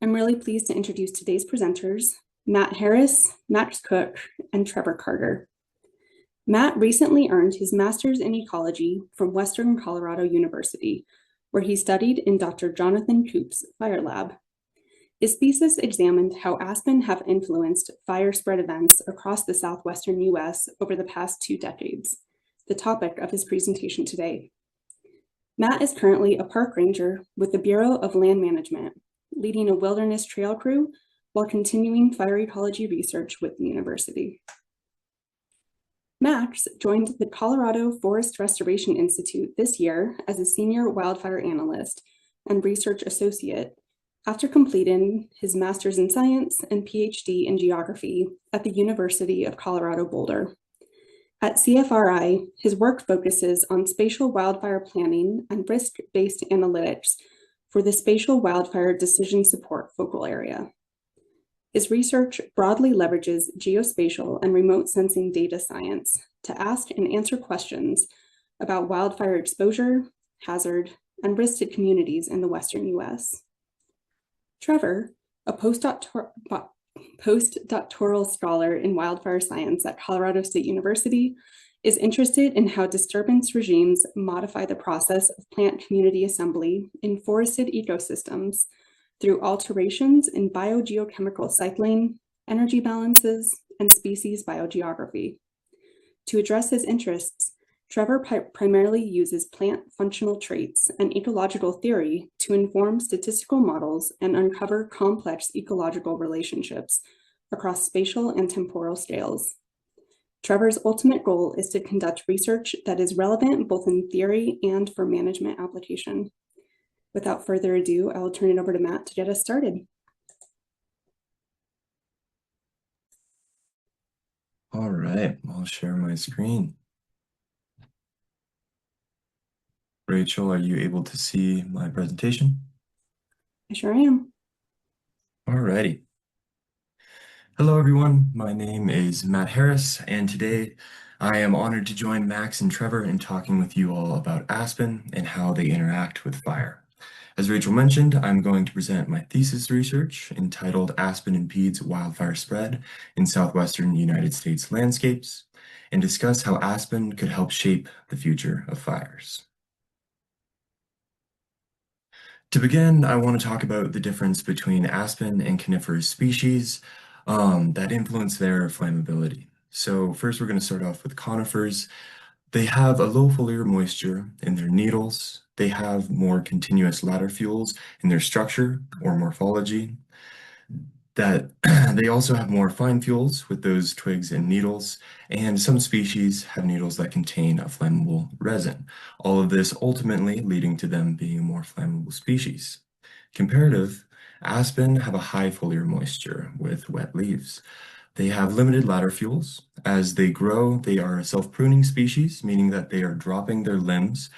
I'm really pleased to introduce today's presenters, Matt Harris, Max Cook, and Trever Carter. Matt recently earned his master's in ecology from Western Colorado University, where he studied in Dr. Jonathan Coop's fire lab. His thesis examined how aspen have influenced fire spread events across the Southwestern U.S. over the past 2 decades, the topic of his presentation today. Matt is currently a park ranger with the Bureau of Land Management, leading a wilderness trail crew while continuing fire ecology research with the university. Max joined the Colorado Forest Restoration Institute this year as a senior wildfire analyst and research associate after completing his master's in science and PhD in geography at the University of Colorado Boulder. At CFRI, his work focuses on spatial wildfire planning and risk-based analytics for the Spatial Wildfire Decision Support focal area. His research broadly leverages geospatial and remote sensing data science to ask and answer questions about wildfire exposure, hazard, and risk to communities in the Western U.S. Trever, a postdoctoral scholar in wildfire science at Colorado State University, is interested in how disturbance regimes modify the process of plant community assembly in forested ecosystems through alterations in biogeochemical cycling, energy balances, and species biogeography. To address his interests, Trever primarily uses plant functional traits and ecological theory to inform statistical models and uncover complex ecological relationships across spatial and temporal scales. Trever's ultimate goal is to conduct research that is relevant both in theory and for management application. Without further ado, I will turn it over to Matt to get us started. All right, I'll share my screen. Rachel, are you able to see my presentation? I sure am. All righty. Hello, everyone. My name is Matt Harris, and today I am honored to join Max and Trever in talking with you all about aspen and how they interact with fire. As Rachel mentioned, I'm going to present my thesis research entitled Aspen Impedes Wildfire Spread in Southwestern United States Landscapes and discuss how aspen could help shape the future of fires. To begin, I want to talk about the difference between aspen and coniferous species that influence their flammability. So first, we're going to start off with conifers. They have a low foliar moisture in their needles. They have more continuous ladder fuels in their structure or morphology. That they also have more fine fuels with those twigs and needles, and some species have needles that contain a flammable resin. All of this ultimately leading to them being a more flammable species. Comparative, aspen have a high foliar moisture with wet leaves. They have limited ladder fuels. As they grow, they are a self-pruning species, meaning that they are dropping their limbs.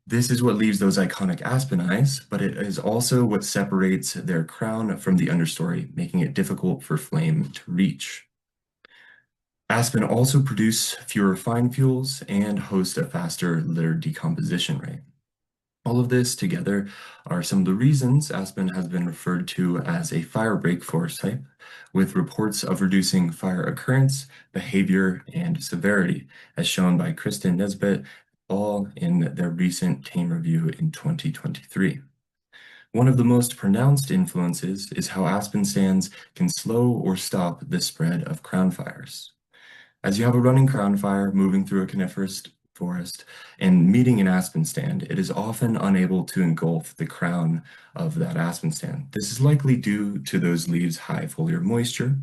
This is what leaves those iconic aspen eyes, but it is also what separates their crown from the understory, making it difficult for flame to reach. Aspen also produce fewer fine fuels and host a faster litter decomposition rate. All of this together are some of the reasons aspen has been referred to as a firebreak forest type, with reports of reducing fire occurrence, behavior, and severity, as shown by Kristen Nesbitt, all in their recent TAME review in 2023. One of the most pronounced influences is how aspen stands can slow or stop the spread of crown fires. As you have a running crown fire moving through a coniferous forest and meeting an aspen stand, it is often unable to engulf the crown of that aspen stand. This is likely due to those leaves' high foliar moisture.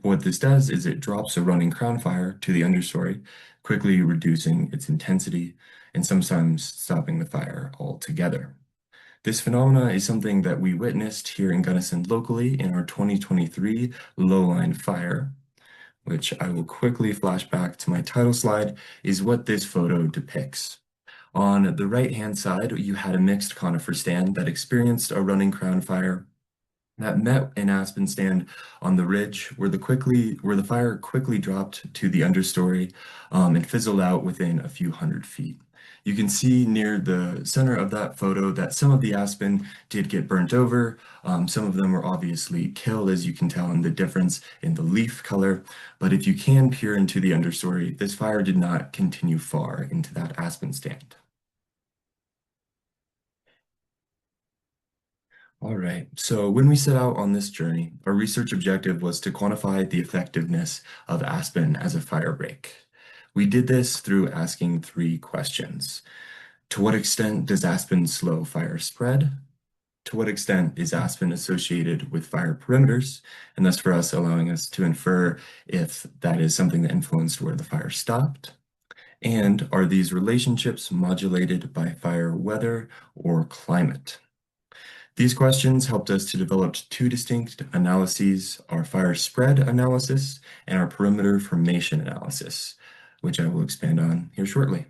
What this does is it drops a running crown fire to the understory, quickly reducing its intensity and sometimes stopping the fire altogether. This phenomena is something that we witnessed here in Gunnison locally in our 2023 lowline fire, which I will quickly flash back to my title slide, is what this photo depicts. On the right-hand side, you had a mixed conifer stand that experienced a running crown fire that met an aspen stand on the ridge where the fire quickly dropped to the understory and fizzled out within a few hundred feet. You can see near the center of that photo that some of the aspen did get burnt over. Some of them were obviously killed, as you can tell in the difference in the leaf color. But if you can peer into the understory, this fire did not continue far into that aspen stand. All right, so when we set out on this journey, our research objective was to quantify the effectiveness of aspen as a fire break. We did this through asking three questions. To what extent does aspen slow fire spread? To what extent is aspen associated with fire perimeters? And thus for us, allowing us to infer if that is something that influenced where the fire stopped. And are these relationships modulated by fire weather or climate? These questions helped us to develop two distinct analyses, our fire spread analysis and our perimeter formation analysis, which I will expand on here shortly.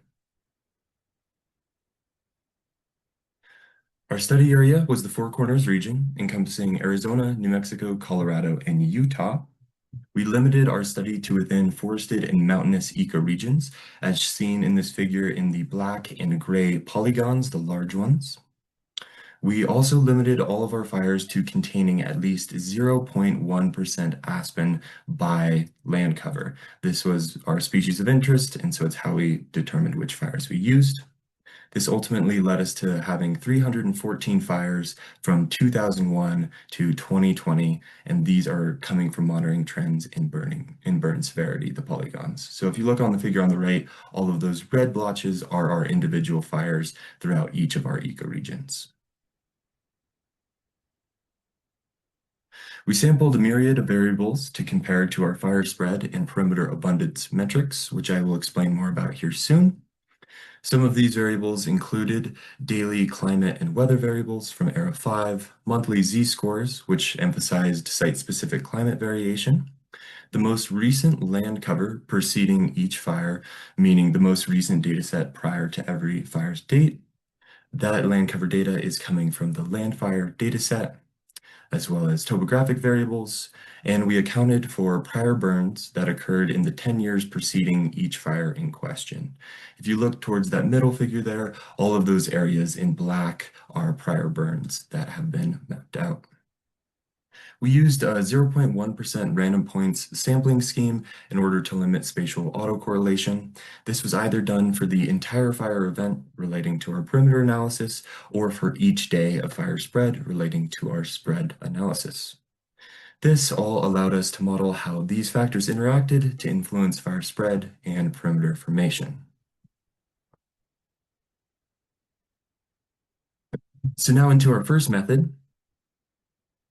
Our study area was the Four Corners region, encompassing Arizona, New Mexico, Colorado, and Utah. We limited our study to within forested and mountainous ecoregions, as seen in this figure in the black and gray polygons, the large ones. We also limited all of our fires to containing at least 0.1% aspen by land cover. This was our species of interest, and so it's how we determined which fires we used. This ultimately led us to having 314 fires from 2001 to 2020, and these are coming from monitoring trends in burn severity, the polygons. So if you look on the figure on the right, all of those red blotches are our individual fires throughout each of our ecoregions. We sampled a myriad of variables to compare to our fire spread and perimeter abundance metrics, which I will explain more about here soon. Some of these variables included daily climate and weather variables from ERA 5, monthly z-scores, which emphasized site-specific climate variation, the most recent land cover preceding each fire, meaning the most recent data set prior to every fire's date. That land cover data is coming from the land fire data set, as well as topographic variables, and we accounted for prior burns that occurred in the 10 years preceding each fire in question. If you look towards that middle figure there, all of those areas in black are prior burns that have been mapped out. We used a 0.1% random points sampling scheme in order to limit spatial autocorrelation. This was either done for the entire fire event relating to our perimeter analysis or for each day of fire spread relating to our spread analysis. This all allowed us to model how these factors interacted to influence fire spread and perimeter formation. So now into our first method.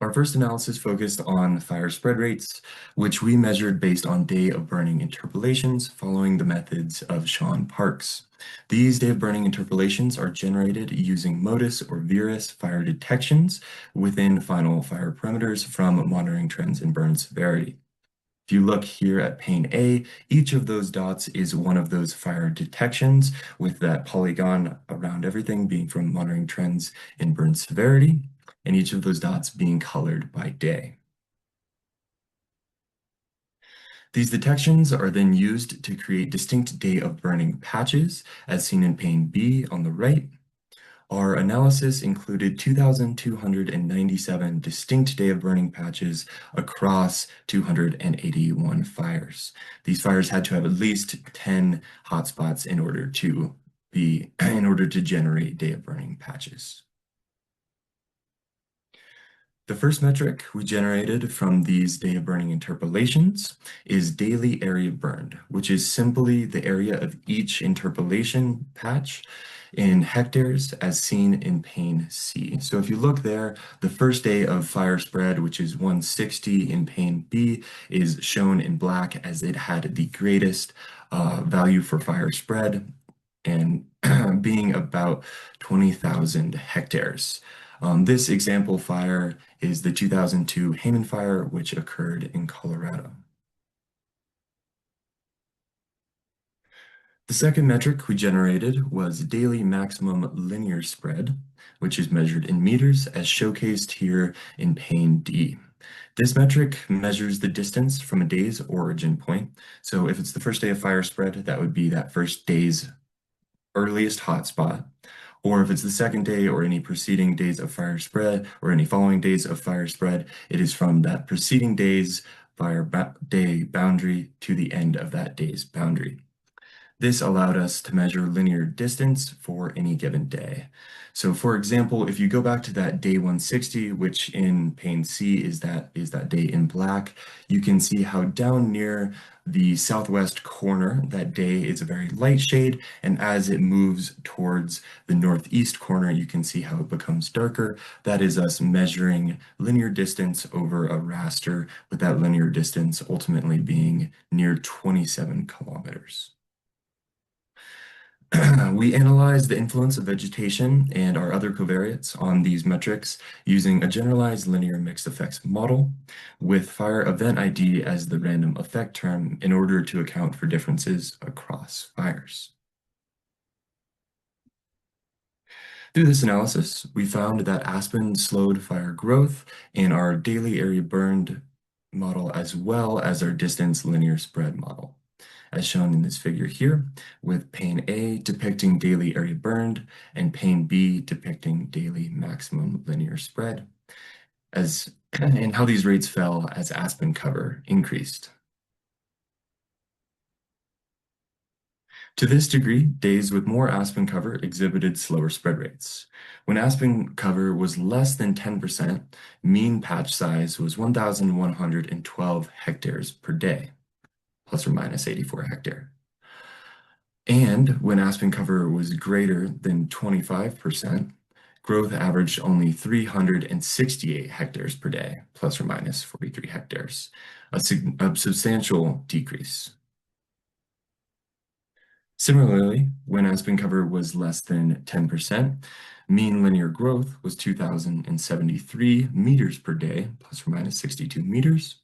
Our first analysis focused on fire spread rates, which we measured based on day of burning interpolations following the methods of Sean Parks. These day of burning interpolations are generated using MODIS or VIRUS fire detections within final fire perimeters from monitoring trends in burn severity. If you look here at pane A, each of those dots is one of those fire detections, with that polygon around everything being from monitoring trends in burn severity, and each of those dots being colored by day. These detections are then used to create distinct day of burning patches, as seen in pane B on the right. Our analysis included 2,297 distinct day of burning patches across 281 fires. These fires had to have at least 10 hotspots in order to generate day of burning patches. The first metric we generated from these day of burning interpolations is daily area burned, which is simply the area of each interpolation patch in hectares as seen in pane C. So if you look there, the first day of fire spread, which is 160 in pane B, is shown in black as it had the greatest value for fire spread and being about 20,000 hectares. This example fire is the 2002 Hayman Fire, which occurred in Colorado. The second metric we generated was daily maximum linear spread, which is measured in meters as showcased here in pane D. This metric measures the distance from a day's origin point. So if it's the first day of fire spread, that would be that first day's earliest hotspot, or if it's the second day or any preceding days of fire spread or any following days of fire spread, it is from that preceding day's day boundary to the end of that day's boundary. This allowed us to measure linear distance for any given day. So for example, if you go back to that day 160, which in pane C is that day in black, you can see how down near the southwest corner that day is a very light shade, and as it moves towards the northeast corner, you can see how it becomes darker. That is us measuring linear distance over a raster, with that linear distance ultimately being near 27 kilometers. We analyzed the influence of vegetation and our other covariates on these metrics using a generalized linear mixed effects model with fire event ID as the random effect term in order to account for differences across fires. Through this analysis, we found that aspen slowed fire growth in our daily area burned model as well as our distance linear spread model, as shown in this figure here, with pane A depicting daily area burned and pane B depicting daily maximum linear spread, and how these rates fell as aspen cover increased. To this degree, days with more aspen cover exhibited slower spread rates. When aspen cover was less than 10%, mean patch size was 1,112 hectares per day, plus or minus 84 hectare. And when aspen cover was greater than 25%, growth averaged only 368 hectares per day, plus or minus 43 hectares, a substantial decrease. Similarly, when aspen cover was less than 10%, mean linear growth was 2,073 meters per day, plus or minus 62 meters.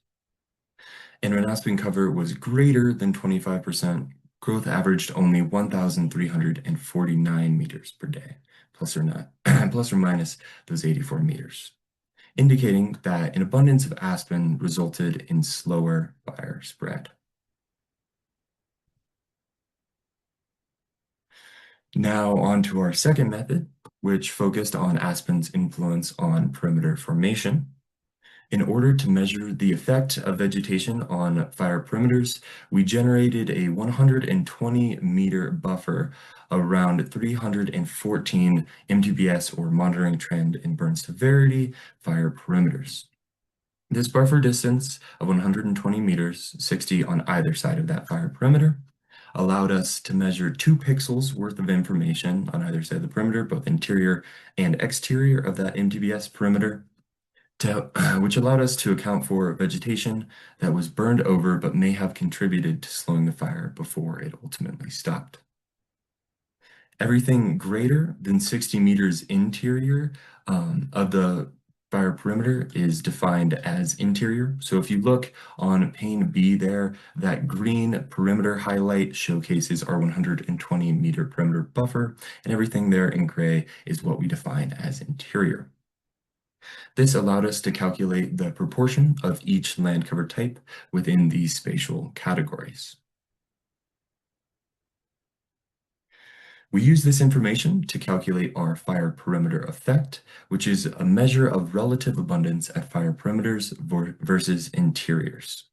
And when aspen cover was greater than 25%, growth averaged only 1,349 meters per day, plus or minus those 84 meters, indicating that an abundance of aspen resulted in slower fire spread. Now on to our second method, which focused on aspen's influence on perimeter formation. In order to measure the effect of vegetation on fire perimeters, we generated a 120-meter buffer around 314 MTBS or monitoring trend in burn severity fire perimeters. This buffer distance of 120 meters, 60 on either side of that fire perimeter, allowed us to measure 2 pixels worth of information on either side of the perimeter, both interior and exterior of that MTBS perimeter, which allowed us to account for vegetation that was burned over but may have contributed to slowing the fire before it ultimately stopped. Everything greater than 60 meters interior of the fire perimeter is defined as interior. So if you look on pane B there, that green perimeter highlight showcases our 120-meter perimeter buffer, and everything there in gray is what we define as interior. This allowed us to calculate the proportion of each land cover type within these spatial categories. We use this information to calculate our fire perimeter effect, which is a measure of relative abundance at fire perimeters versus interiors.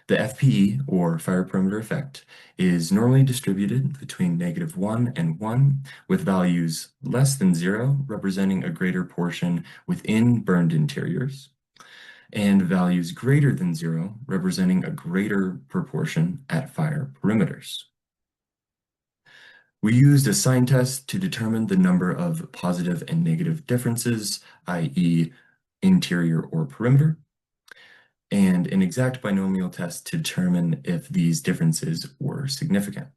The FPE, or fire perimeter effect, is normally distributed between -1 and 1, with values less than 0 representing a greater portion within burned interiors, and values greater than 0 representing a greater proportion at fire perimeters. We used a sign test to determine the number of positive and negative differences, i.e. interior or perimeter, and an exact binomial test to determine if these differences were significant.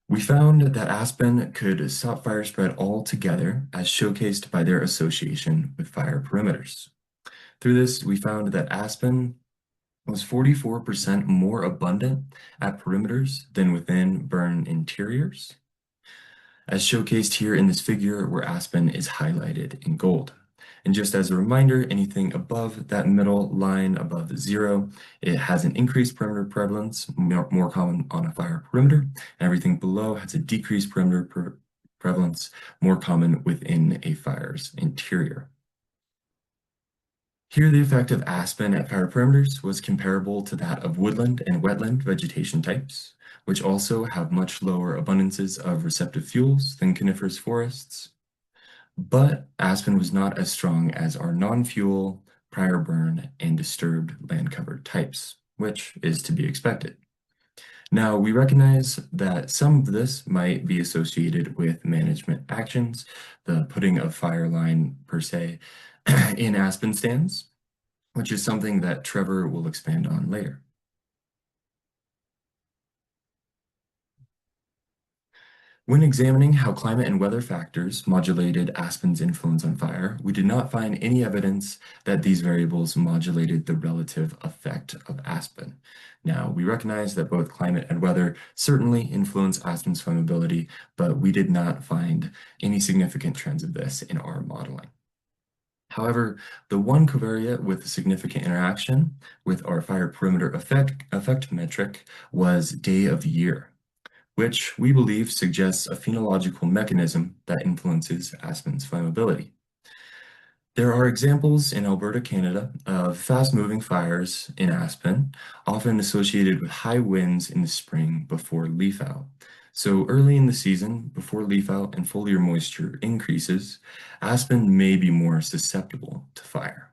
We found that aspen could stop fire spread altogether, as showcased by their association with fire perimeters. Through this, we found that aspen was 44% more abundant at perimeters than within burn interiors, as showcased here in this figure where aspen is highlighted in gold. And just as a reminder, anything above that middle line above 0, it has an increased perimeter prevalence, more common on a fire perimeter. And everything below has a decreased perimeter prevalence, more common within a fire's interior. Here, the effect of aspen at fire perimeters was comparable to that of woodland and wetland vegetation types, which also have much lower abundances of receptive fuels than coniferous forests. But aspen was not as strong as our non-fuel, prior burn, and disturbed land-covered types, which is to be expected. Now, we recognize that some of this might be associated with management actions, the putting of fire line per se in aspen stands, which is something that Trever will expand on later. When examining how climate and weather factors modulated aspen's influence on fire, we did not find any evidence that these variables modulated the relative effect of aspen. Now, we recognize that both climate and weather certainly influence aspen's flammability, but we did not find any significant trends of this in our modeling. However, the one covariate with significant interaction with our fire perimeter effect metric was day of year, which we believe suggests a phenological mechanism that influences aspen's flammability. There are examples in Alberta, Canada, of fast-moving fires in aspen, often associated with high winds in the spring before leaf out. So early in the season, before leaf out and foliar moisture increases, aspen may be more susceptible to fire.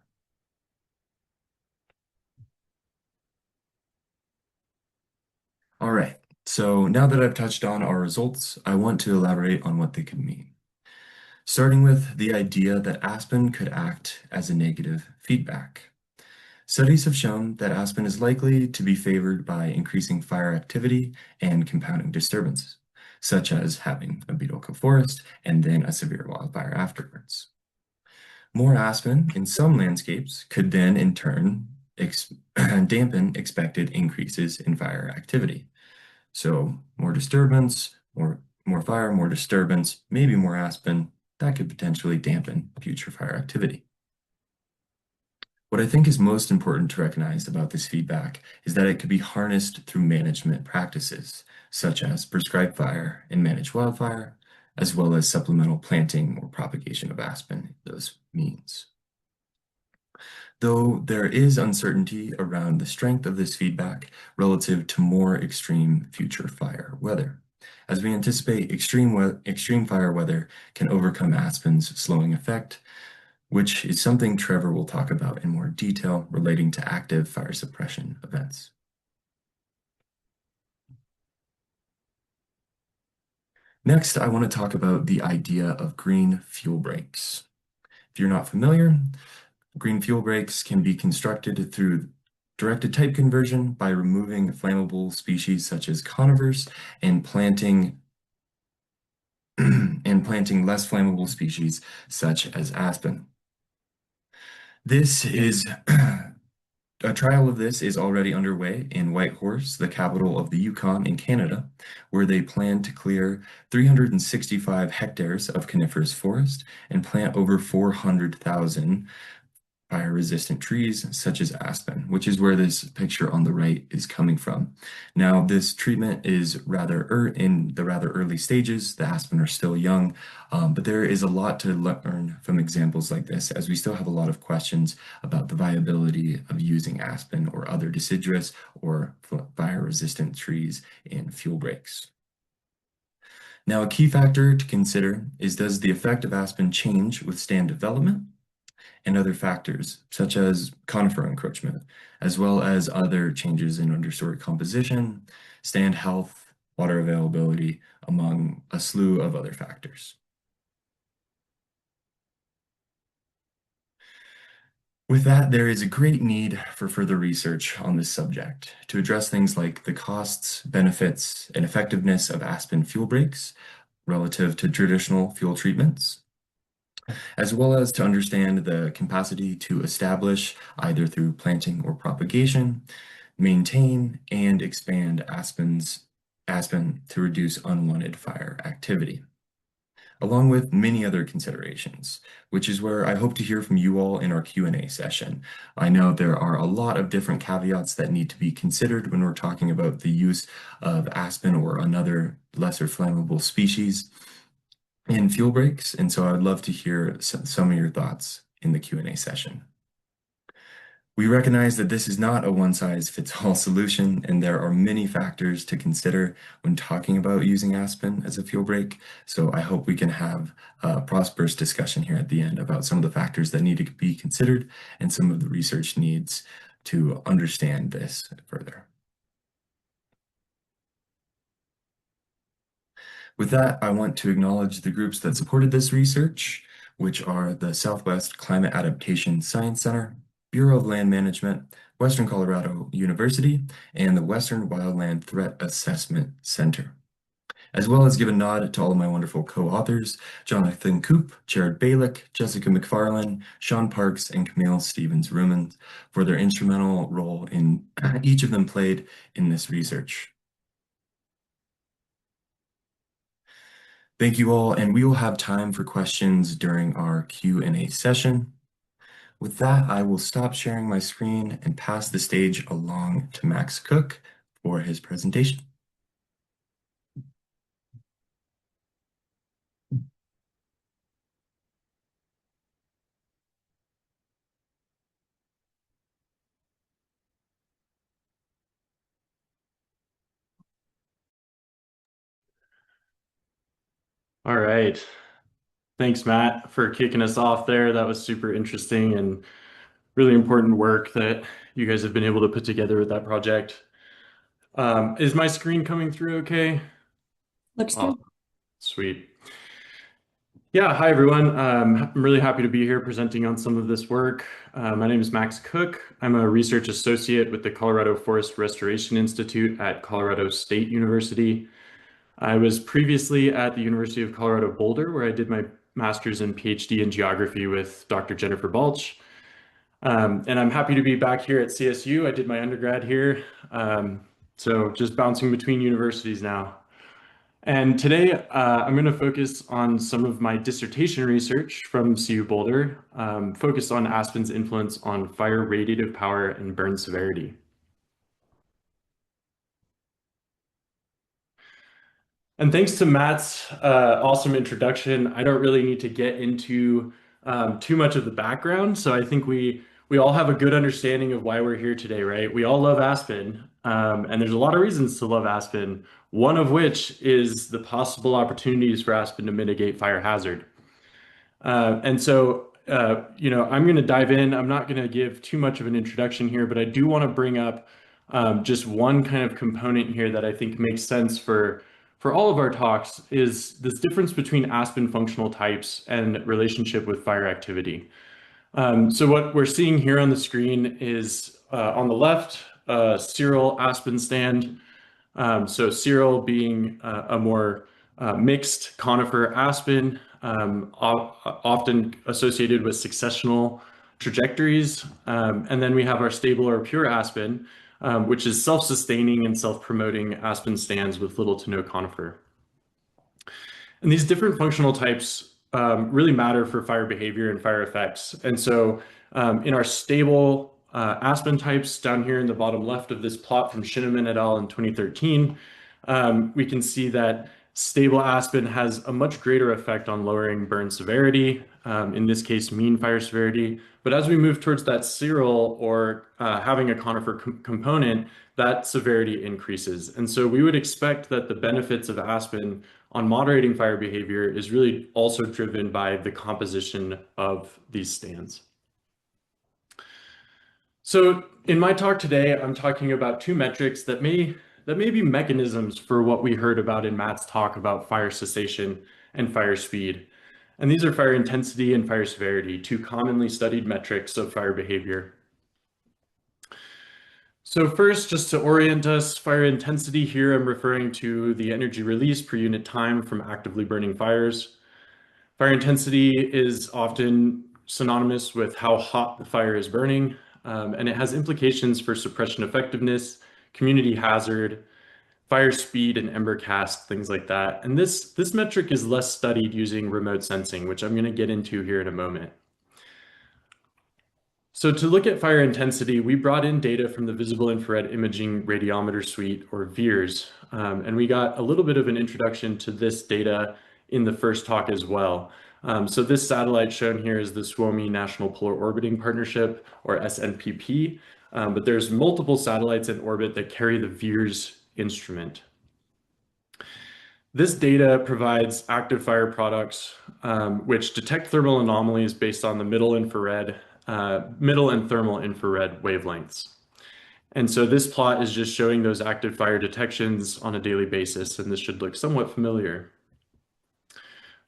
All right, so now that I've touched on our results, I want to elaborate on what they could mean. Starting with the idea that aspen could act as a negative feedback. Studies have shown that aspen is likely to be favored by increasing fire activity and compounding disturbances, such as having a beetle kill forest and then a severe wildfire afterwards. More aspen in some landscapes could then in turn dampen expected increases in fire activity. So more disturbance, more fire, more disturbance, maybe more aspen, that could potentially dampen future fire activity. What I think is most important to recognize about this feedback is that it could be harnessed through management practices, such as prescribed fire and managed wildfire, as well as supplemental planting or propagation of aspen, those means. Though there is uncertainty around the strength of this feedback relative to more extreme future fire weather, as we anticipate extreme fire weather can overcome aspen's slowing effect, which is something Trever will talk about in more detail relating to active fire suppression events. Next, I want to talk about the idea of green fuel breaks. If you're not familiar, green fuel breaks can be constructed through directed type conversion by removing flammable species such as conifers and planting less flammable species such as aspen. This is a trial of this is already underway in Whitehorse, the capital of the Yukon in Canada, where they plan to clear 365 hectares of coniferous forest and plant over 400,000 fire-resistant trees such as aspen, which is where this picture on the right is coming from. Now, this treatment is in the rather early stages. The aspen are still young, but there is a lot to learn from examples like this, as we still have a lot of questions about the viability of using aspen or other deciduous or fire-resistant trees in fuel breaks. Now, a key factor to consider is, does the effect of aspen change with stand development and other factors, such as conifer encroachment, as well as other changes in understory composition, stand health, water availability, among a slew of other factors. With that, there is a great need for further research on this subject to address things like the costs, benefits, and effectiveness of aspen fuel breaks relative to traditional fuel treatments, as well as to understand the capacity to establish, either through planting or propagation, maintain, and expand aspen to reduce unwanted fire activity. along with many other considerations, which is where I hope to hear from you all in our Q&A session. I know there are a lot of different caveats that need to be considered when we're talking about the use of aspen or another lesser flammable species in fuel breaks, and so I'd love to hear some of your thoughts in the Q&A session. We recognize that this is not a one-size-fits-all solution, and there are many factors to consider when talking about using aspen as a fuel break. So I hope we can have a prosperous discussion here at the end about some of the factors that need to be considered and some of the research needs to understand this further. With that, I want to acknowledge the groups that supported this research, which are the Southwest Climate Adaptation Science Center, Bureau of Land Management, Western Colorado University, and the Western Wildland Threat Assessment Center. As well as give a nod to all of my wonderful co-authors, Jonathan Koop, Jared Balick, Jessica McFarlane, Sean Parks, and Camille Stevens-Rumans for their instrumental role in each of them played in this research. Thank you all, and we will have time for questions during our Q&A session. With that, I will stop sharing my screen and pass the stage along to Max Cook for his presentation. All right. Thanks, Matt, for kicking us off there. That was super interesting and really important work that you guys have been able to put together with that project. Is my screen coming through okay? Looks good. Awesome. Sweet. Yeah, hi everyone. I'm really happy to be here presenting on some of this work. My name is Max Cook. I'm a research associate with the Colorado Forest Restoration Institute at Colorado State University. I was previously at the University of Colorado Boulder, where I did my master's and PhD in geography with Dr. Jennifer Balch. And I'm happy to be back here at CSU. I did my undergrad here. So just bouncing between universities now. And today I'm going to focus on some of my dissertation research from CU Boulder, focused on aspen's influence on fire radiative power and burn severity. And thanks to Matt's awesome introduction, I don't really need to get into too much of the background. So I think we all have a good understanding of why we're here today, right? We all love aspen, and there's a lot of reasons to love aspen, one of which is the possible opportunities for aspen to mitigate fire hazard. And so, I'm going to dive in. I'm not going to give too much of an introduction here, but I do want to bring up just one kind of component here that I think makes sense for all of our talks is this difference between aspen functional types and relationship with fire activity. So what we're seeing here on the screen is on the left, seral aspen stand. So seral being a more mixed conifer aspen, often associated with successional trajectories. And then we have our stable or pure aspen, which is self-sustaining and self-promoting aspen stands with little to no conifer. And these different functional types really matter for fire behavior and fire effects. And so in our stable aspen types down here in the bottom left of this plot from Shinneman et al. In 2013, we can see that stable aspen has a much greater effect on lowering burn severity, in this case, mean fire severity. But as we move towards that seral or having a conifer component, that severity increases. And so we would expect that the benefits of aspen on moderating fire behavior is really also driven by the composition of these stands. So in my talk today, I'm talking about two metrics that may be mechanisms for what we heard about in Matt's talk about fire cessation and fire speed. And these are fire intensity and fire severity, two commonly studied metrics of fire behavior. So first, just to orient us, fire intensity here, I'm referring to the energy release per unit time from actively burning fires. Fire intensity is often synonymous with how hot the fire is burning, and it has implications for suppression effectiveness, community hazard, fire speed and ember cast, things like that. And this metric is less studied using remote sensing, which I'm going to get into here in a moment. So to look at fire intensity, we brought in data from the Visible Infrared Imaging Radiometer Suite, or VIIRS, and we got a little bit of an introduction to this data in the first talk as well. So this satellite shown here is the Suomi National Polar Orbiting Partnership, or SNPP, but there's multiple satellites in orbit that carry the VIIRS instrument. This data provides active fire products, which detect thermal anomalies based on the middle and thermal infrared wavelengths. And so this plot is just showing those active fire detections on a daily basis, and this should look somewhat familiar.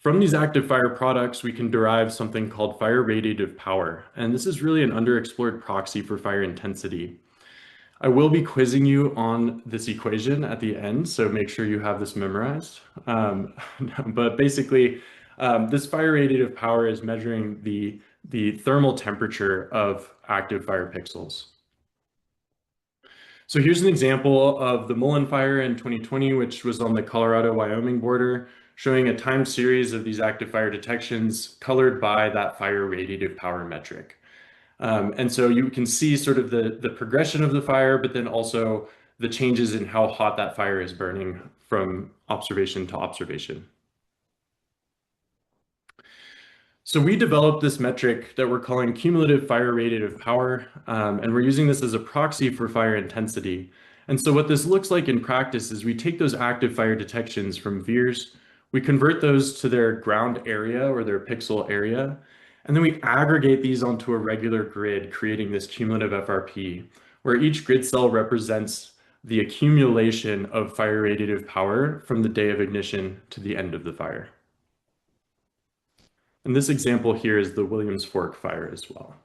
From these active fire products, we can derive something called fire radiative power, and this is really an underexplored proxy for fire intensity. I will be quizzing you on this equation at the end, so make sure you have this memorized. But basically, this fire radiative power is measuring the thermal temperature of active fire pixels. So here's an example of the Mullen Fire in 2020, which was on the Colorado-Wyoming border, showing a time series of these active fire detections colored by that fire radiative power metric. And so you can see sort of the progression of the fire, but then also the changes in how hot that fire is burning from observation to observation. So we developed this metric that we're calling cumulative fire radiative power, and we're using this as a proxy for fire intensity. And so what this looks like in practice is we take those active fire detections from VIIRS, we convert those to their ground area or their pixel area, and then we aggregate these onto a regular grid, creating this cumulative FRP, where each grid cell represents the accumulation of fire radiative power from the day of ignition to the end of the fire. And this example here is the Williams Fork fire as well.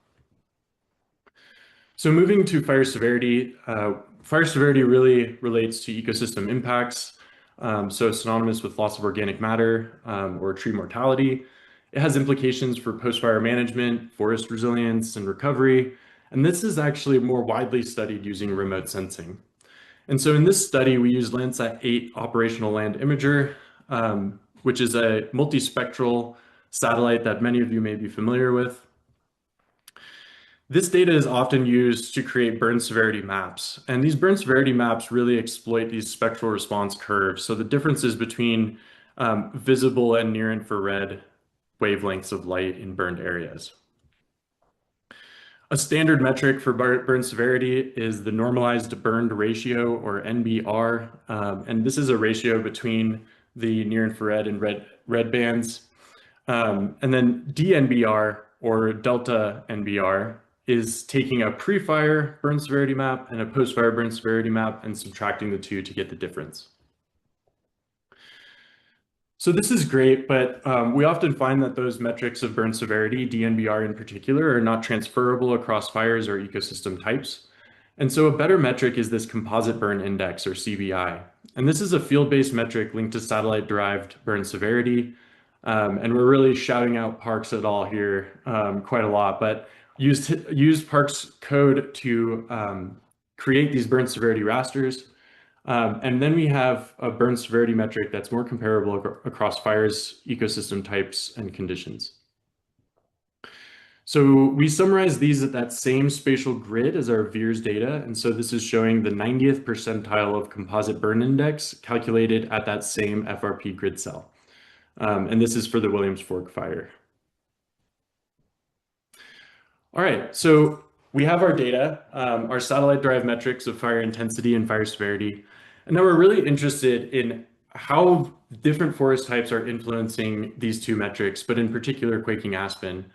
So moving to fire severity really relates to ecosystem impacts. So synonymous with loss of organic matter or tree mortality. It has implications for post-fire management, forest resilience, and recovery. And this is actually more widely studied using remote sensing. And so in this study, we used Landsat 8 operational land imager, which is a multispectral satellite that many of you may be familiar with. This data is often used to create burn severity maps. And these burn severity maps really exploit these spectral response curves. So the differences between visible and near infrared wavelengths of light in burned areas. A standard metric for burn severity is the normalized burned ratio, or NBR. And this is a ratio between the near infrared and red bands. And then DNBR, or delta NBR, is taking a pre-fire burn severity map and a post-fire burn severity map and subtracting the two to get the difference. So this is great, but we often find that those metrics of burn severity, DNBR in particular, are not transferable across fires or ecosystem types. And so a better metric is this composite burn index, or CBI. And this is a field-based metric linked to satellite-derived burn severity. And we're really shouting out Parks et al. Here quite a lot, but used Parks code to create these burn severity rasters. And then we have a burn severity metric that's more comparable across fires, ecosystem types, and conditions. So we summarize these at that same spatial grid as our VIIRS data. And so this is showing the 90th percentile of composite burn index calculated at that same FRP grid cell. And this is for the Williams Fork fire. All right, so we have our data, our satellite-derived metrics of fire intensity and fire severity. And now we're really interested in how different forest types are influencing these two metrics, but in particular, quaking aspen.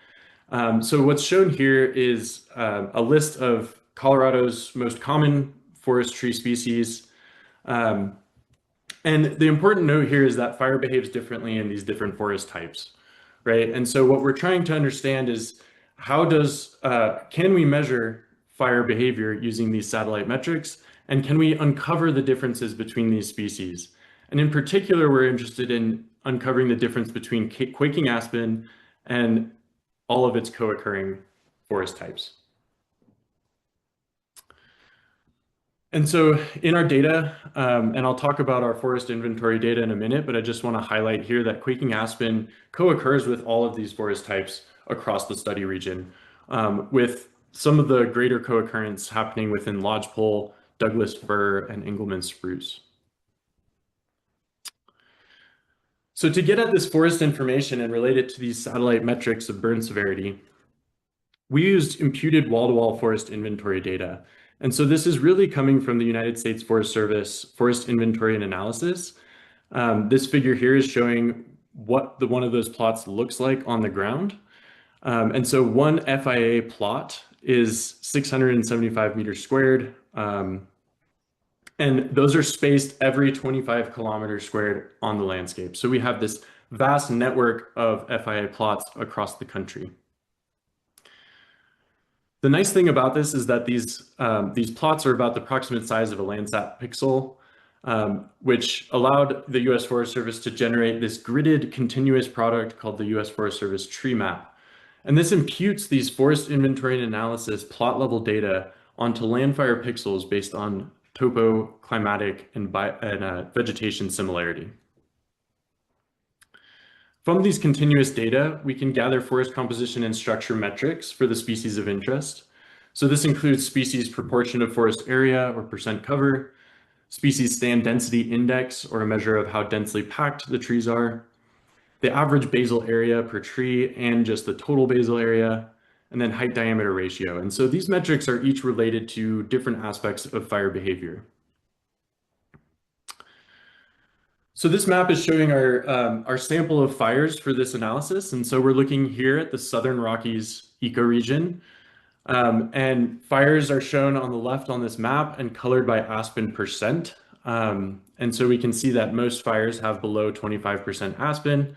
So what's shown here is a list of Colorado's most common forest tree species. And the important note here is that fire behaves differently in these different forest types, right? And so what we're trying to understand is can we measure fire behavior using these satellite metrics? And can we uncover the differences between these species? And in particular, we're interested in uncovering the difference between quaking aspen and all of its co-occurring forest types. And so in our data, and I'll talk about our forest inventory data in a minute, but I just want to highlight here that quaking aspen co-occurs with all of these forest types across the study region, with some of the greater co-occurrence happening within lodgepole, Douglas fir, and Engelmann spruce. So to get at this forest information and relate it to these satellite metrics of burn severity, we used imputed wall-to-wall forest inventory data. And so this is really coming from the United States Forest Service Forest Inventory and Analysis. This figure here is showing what one of those plots looks like on the ground. And so one FIA plot is 675 meters squared. And those are spaced every 25 kilometers squared on the landscape. So we have this vast network of FIA plots across the country. The nice thing about this is that these plots are about the approximate size of a Landsat pixel, which allowed the U.S. Forest Service to generate this gridded continuous product called the U.S. Forest Service tree map. And this imputes these forest inventory and analysis plot level data onto landfire pixels based on topo, climatic, and vegetation similarity. From these continuous data, we can gather forest composition and structure metrics for the species of interest. So this includes species proportion of forest area or percent cover, species stand density index or a measure of how densely packed the trees are, the average basal area per tree and just the total basal area, and then height diameter ratio. And so these metrics are each related to different aspects of fire behavior. So this map is showing our sample of fires for this analysis. And so we're looking here at the Southern Rockies ecoregion. And fires are shown on the left on this map and colored by aspen percent. And so we can see that most fires have below 25% aspen.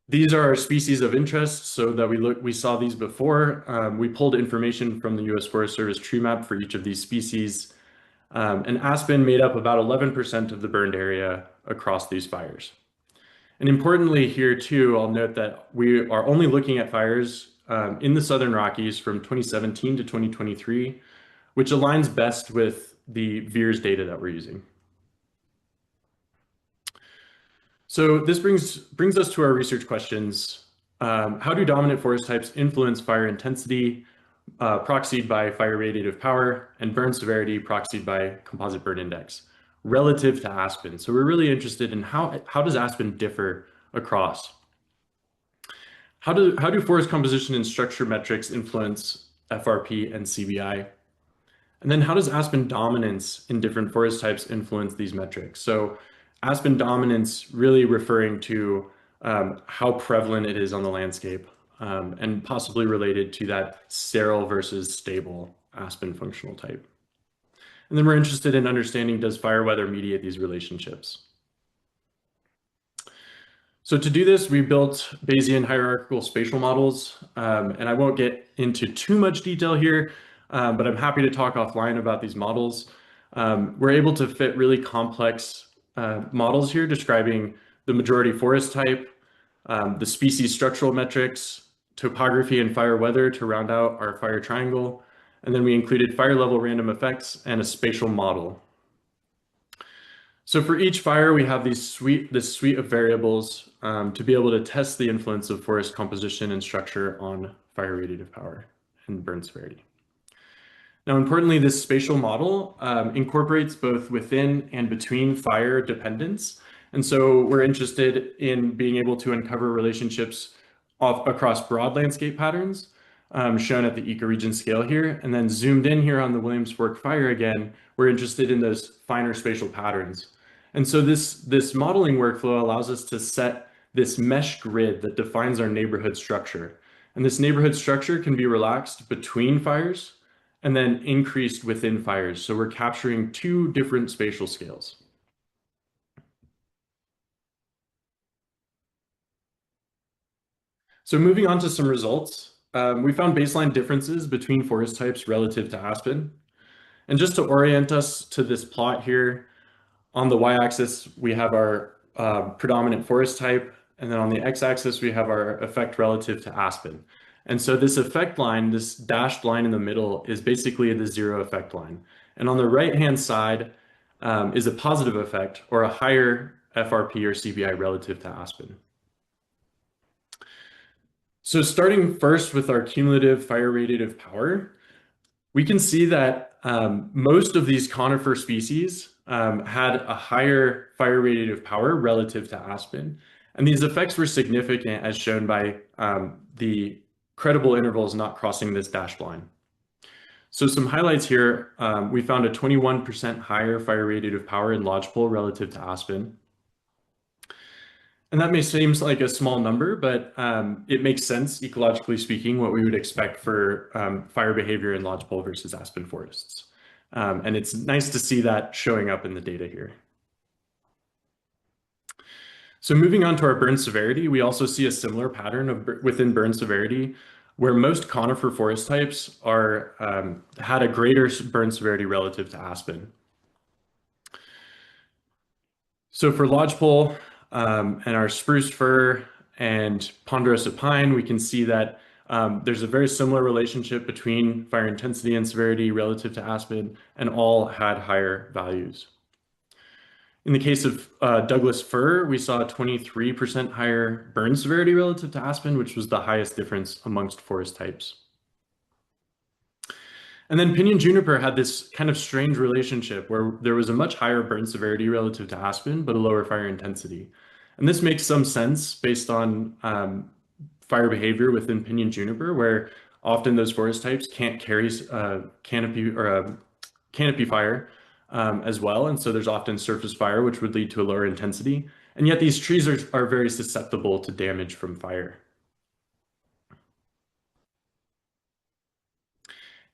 These are our species of interest, so that we saw these before. We pulled information from the U.S. Forest Service tree map for each of these species. And aspen made up about 11% of the burned area across these fires. And importantly here too, I'll note that we are only looking at fires in the Southern Rockies from 2017 to 2023, which aligns best with the VIIRS data that we're using. So this brings us to our research questions. How do dominant forest types influence fire intensity, proxied by fire radiative power, and burn severity proxied by composite burn index relative to aspen? So we're really interested in how does aspen differ across? How do forest composition and structure metrics influence FRP and CBI? And then how does aspen dominance in different forest types influence these metrics? So aspen dominance really referring to how prevalent it is on the landscape, and possibly related to that seral versus stable aspen functional type. And then we're interested in understanding, does fire weather mediate these relationships? So to do this, we built Bayesian hierarchical spatial models, and I won't get into too much detail here, but I'm happy to talk offline about these models. We're able to fit really complex models here describing the majority forest type, the species structural metrics, topography and fire weather to round out our fire triangle. And then we included fire level random effects and a spatial model. So for each fire, we have this suite of variables to be able to test the influence of forest composition and structure on fire radiative power and burn severity. Now, importantly, this spatial model incorporates both within and between fire dependence. And so we're interested in being able to uncover relationships across broad landscape patterns, shown at the ecoregion scale here. And then zoomed in here on the Williams Fork fire again, we're interested in those finer spatial patterns. And so this modeling workflow allows us to set this mesh grid that defines our neighborhood structure. And this neighborhood structure can be relaxed between fires and then increased within fires. So we're capturing two different spatial scales. So moving on to some results, we found baseline differences between forest types relative to aspen. And just to orient us to this plot here, on the y-axis, we have our predominant forest type, and then on the x-axis, we have our effect relative to aspen. And so this effect line, this dashed line in the middle, is basically the zero effect line. And on the right-hand side is a positive effect, or a higher FRP or CBI relative to aspen. So starting first with our cumulative fire radiative power, we can see that most of these conifer species had a higher fire radiative power relative to aspen. And these effects were significant as shown by the credible intervals not crossing this dashed line. So some highlights here, we found a 21% higher fire radiative power in lodgepole relative to aspen. And that may seem like a small number, but it makes sense, ecologically speaking, what we would expect for fire behavior in lodgepole versus aspen forests. And it's nice to see that showing up in the data here. So moving on to our burn severity, we also see a similar pattern within burn severity, where most conifer forest types had a greater burn severity relative to aspen. So for lodgepole and our spruce fir and ponderosa pine, we can see that there's a very similar relationship between fire intensity and severity relative to aspen, and all had higher values. In the case of Douglas fir, we saw a 23% higher burn severity relative to aspen, which was the highest difference amongst forest types. And then pinyon juniper had this kind of strange relationship where there was a much higher burn severity relative to aspen, but a lower fire intensity. And this makes some sense based on fire behavior within pinyon juniper, where often those forest types can't carry canopy fire as well. And so there's often surface fire, which would lead to a lower intensity. And yet these trees are very susceptible to damage from fire.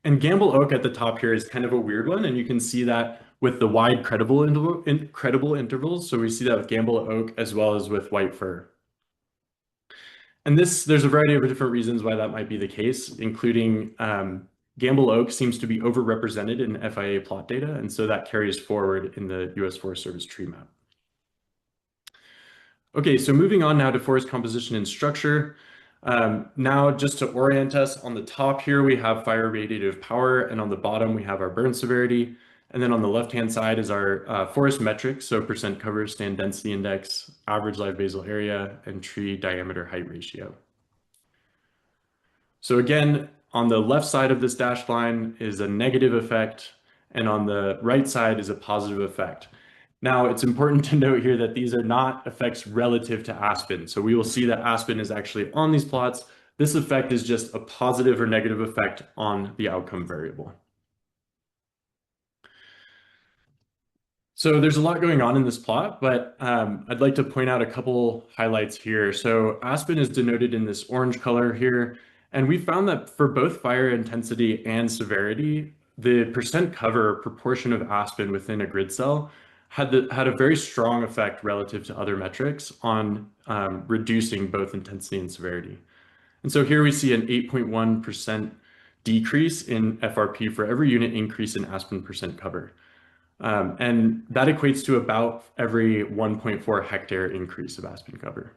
And Gamble oak at the top here is kind of a weird one, and you can see that with the wide credible intervals. So we see that with Gamble oak as well as with white fir. And there's a variety of different reasons why that might be the case, including Gamble oak seems to be overrepresented in FIA plot data, and so that carries forward in the U.S. Forest Service tree map. Okay, so moving on now to forest composition and structure. Now, just to orient us, on the top here, we have fire radiative power, and on the bottom, we have our burn severity. And then on the left-hand side is our forest metrics, so percent cover, stand density index, average live basal area, and tree diameter height ratio. So again, on the left side of this dashed line is a negative effect, and on the right side is a positive effect. Now, it's important to note here that these are not effects relative to aspen. So we will see that aspen is actually on these plots. This effect is just a positive or negative effect on the outcome variable. So there's a lot going on in this plot, but I'd like to point out a couple highlights here. So aspen is denoted in this orange color here, and we found that for both fire intensity and severity, the percent cover proportion of aspen within a grid cell had a very strong effect relative to other metrics on reducing both intensity and severity. And so here we see an 8.1% decrease in FRP for every unit increase in aspen percent cover. And that equates to about every 1.4 hectare increase of aspen cover.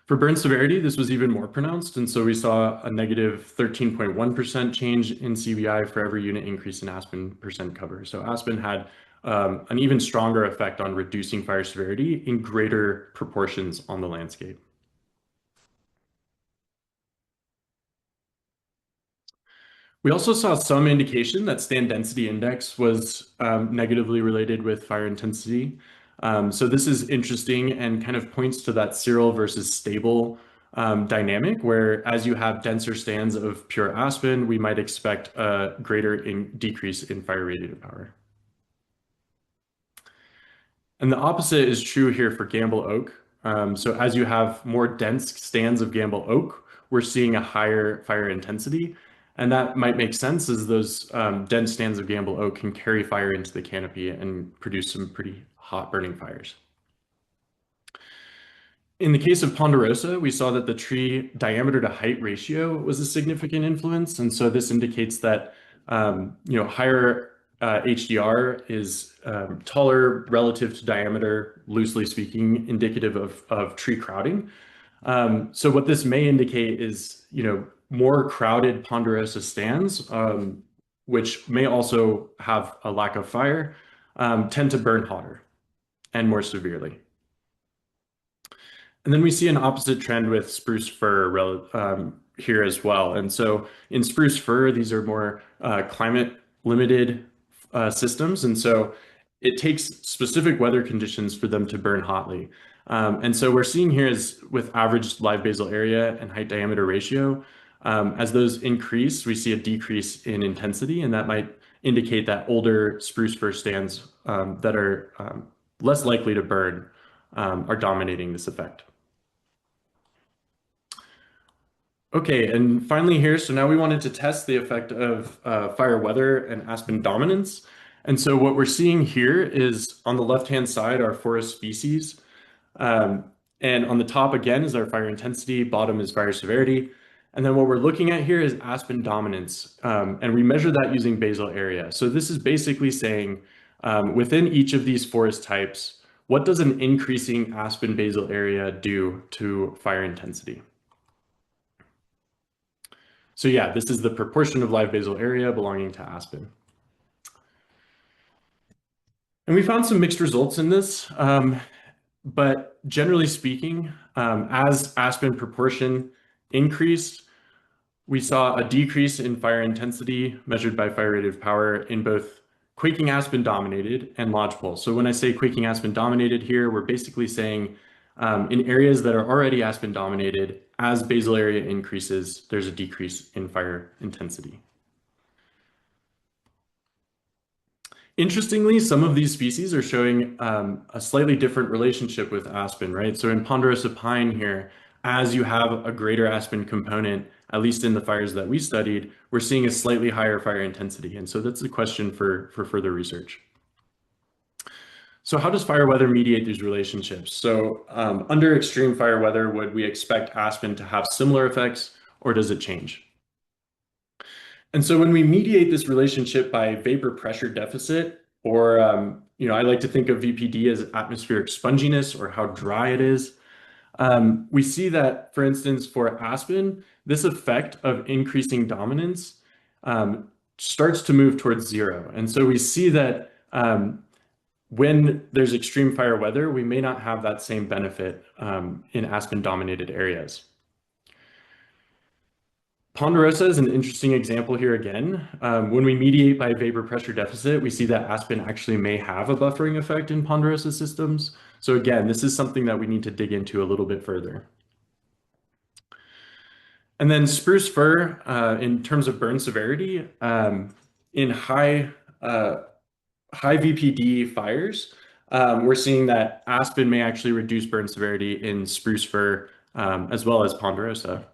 For burn severity, this was even more pronounced, and so we saw a negative 13.1% change in CBI for every unit increase in aspen percent cover. So aspen had an even stronger effect on reducing fire severity in greater proportions on the landscape. We also saw some indication that stand density index was negatively related with fire intensity. So this is interesting and kind of points to that seral versus stable dynamic, where as you have denser stands of pure aspen, we might expect a greater decrease in fire radiative power. And the opposite is true here for Gamble oak. So as you have more dense stands of Gamble oak, we're seeing a higher fire intensity. And that might make sense, as those dense stands of Gamble oak can carry fire into the canopy and produce some pretty hot burning fires. In the case of ponderosa, we saw that the tree diameter to height ratio was a significant influence. And so this indicates that higher HDR is taller relative to diameter, loosely speaking, indicative of tree crowding. So what this may indicate is, more crowded ponderosa stands, which may also have a lack of fire, tend to burn hotter and more severely. And then we see an opposite trend with spruce fir here as well. And so in spruce fir, these are more climate limited systems. And so it takes specific weather conditions for them to burn hotly. And so we're seeing here is with average live basal area and height diameter ratio, as those increase, we see a decrease in intensity, and that might indicate that older spruce fir stands that are less likely to burn are dominating this effect. Okay, and finally here, so now we wanted to test the effect of fire weather and aspen dominance. And so what we're seeing here is on the left-hand side are forest species. And on the top again is our fire intensity, bottom is fire severity. And then what we're looking at here is aspen dominance. And we measure that using basal area. So this is basically saying within each of these forest types, what does an increasing aspen basal area do to fire intensity? So yeah, this is the proportion of live basal area belonging to aspen. And we found some mixed results in this, but generally speaking, as aspen proportion increased, we saw a decrease in fire intensity measured by fire radiative power in both quaking aspen dominated and lodgepole. So when I say quaking aspen dominated here, we're basically saying in areas that are already aspen dominated, as basal area increases, there's a decrease in fire intensity. Interestingly, some of these species are showing a slightly different relationship with aspen, right? So in ponderosa pine here, as you have a greater aspen component, at least in the fires that we studied, we're seeing a slightly higher fire intensity. And so that's a question for further research. So how does fire weather mediate these relationships? So under extreme fire weather, would we expect aspen to have similar effects, or does it change? And so when we mediate this relationship by vapor pressure deficit, or I like to think of VPD as atmospheric sponginess or how dry it is, we see that, for instance, for aspen, this effect of increasing dominance starts to move towards zero. And so we see that when there's extreme fire weather, we may not have that same benefit in aspen-dominated areas. Ponderosa is an interesting example here again. When we mediate by vapor pressure deficit, we see that aspen actually may have a buffering effect in ponderosa systems. So again, this is something that we need to dig into a little bit further. And then spruce fir, in terms of burn severity, in high VPD fires, we're seeing that aspen may actually reduce burn severity in spruce fir as well as ponderosa.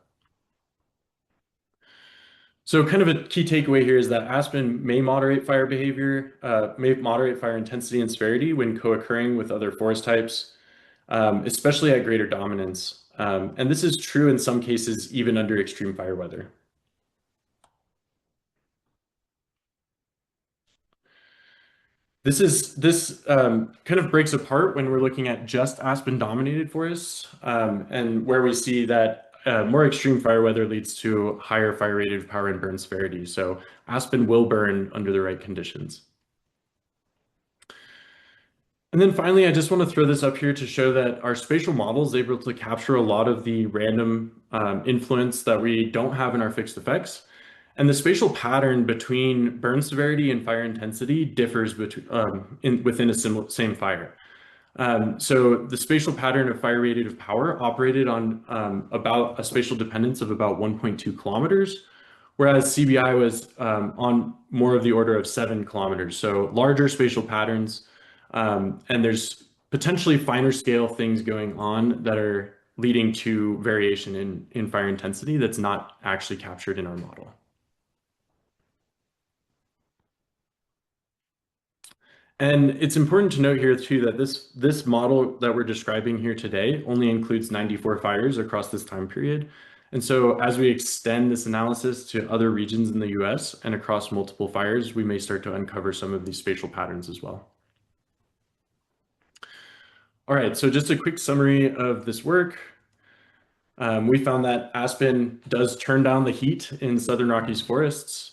So kind of a key takeaway here is that aspen may moderate fire behavior, may moderate fire intensity and severity when co-occurring with other forest types, especially at greater dominance. And this is true in some cases, even under extreme fire weather. This kind of breaks apart when we're looking at just aspen dominated forests and where we see that more extreme fire weather leads to higher fire radiative power and burn severity. So aspen will burn under the right conditions. And then finally, I just want to throw this up here to show that our spatial model is able to capture a lot of the random influence that we don't have in our fixed effects. And the spatial pattern between burn severity and fire intensity differs within a same fire. So the spatial pattern of fire radiative power operated on about a spatial dependence of about 1.2 kilometers, whereas CBI was on more of the order of 7 kilometers. So larger spatial patterns, and there's potentially finer scale things going on that are leading to variation in fire intensity that's not actually captured in our model. And it's important to note here too that this model that we're describing here today only includes 94 fires across this time period. And so as we extend this analysis to other regions in the US and across multiple fires, we may start to uncover some of these spatial patterns as well. All right, so just a quick summary of this work. We found that aspen does turn down the heat in Southern Rockies forests.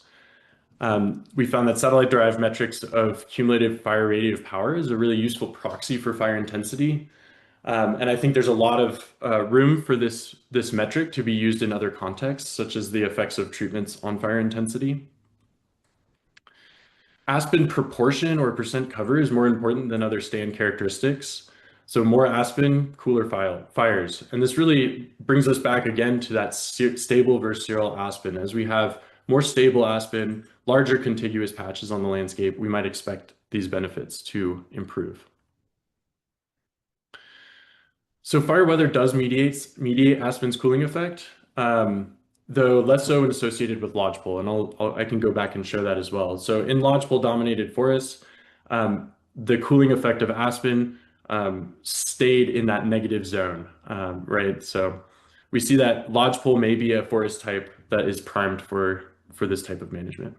We found that satellite-derived metrics of cumulative fire radiative power is a really useful proxy for fire intensity. And I think there's a lot of room for this metric to be used in other contexts, such as the effects of treatments on fire intensity. Aspen proportion or percent cover is more important than other stand characteristics. So more aspen, cooler fires. And this really brings us back again to that stable versus seral aspen. As we have more stable aspen, larger contiguous patches on the landscape, we might expect these benefits to improve. So fire weather does mediate aspen's cooling effect, though less so when associated with lodgepole, and I can go back and show that as well. So in lodgepole-dominated forests, the cooling effect of aspen stayed in that negative zone, right? So we see that lodgepole may be a forest type that is primed for this type of management.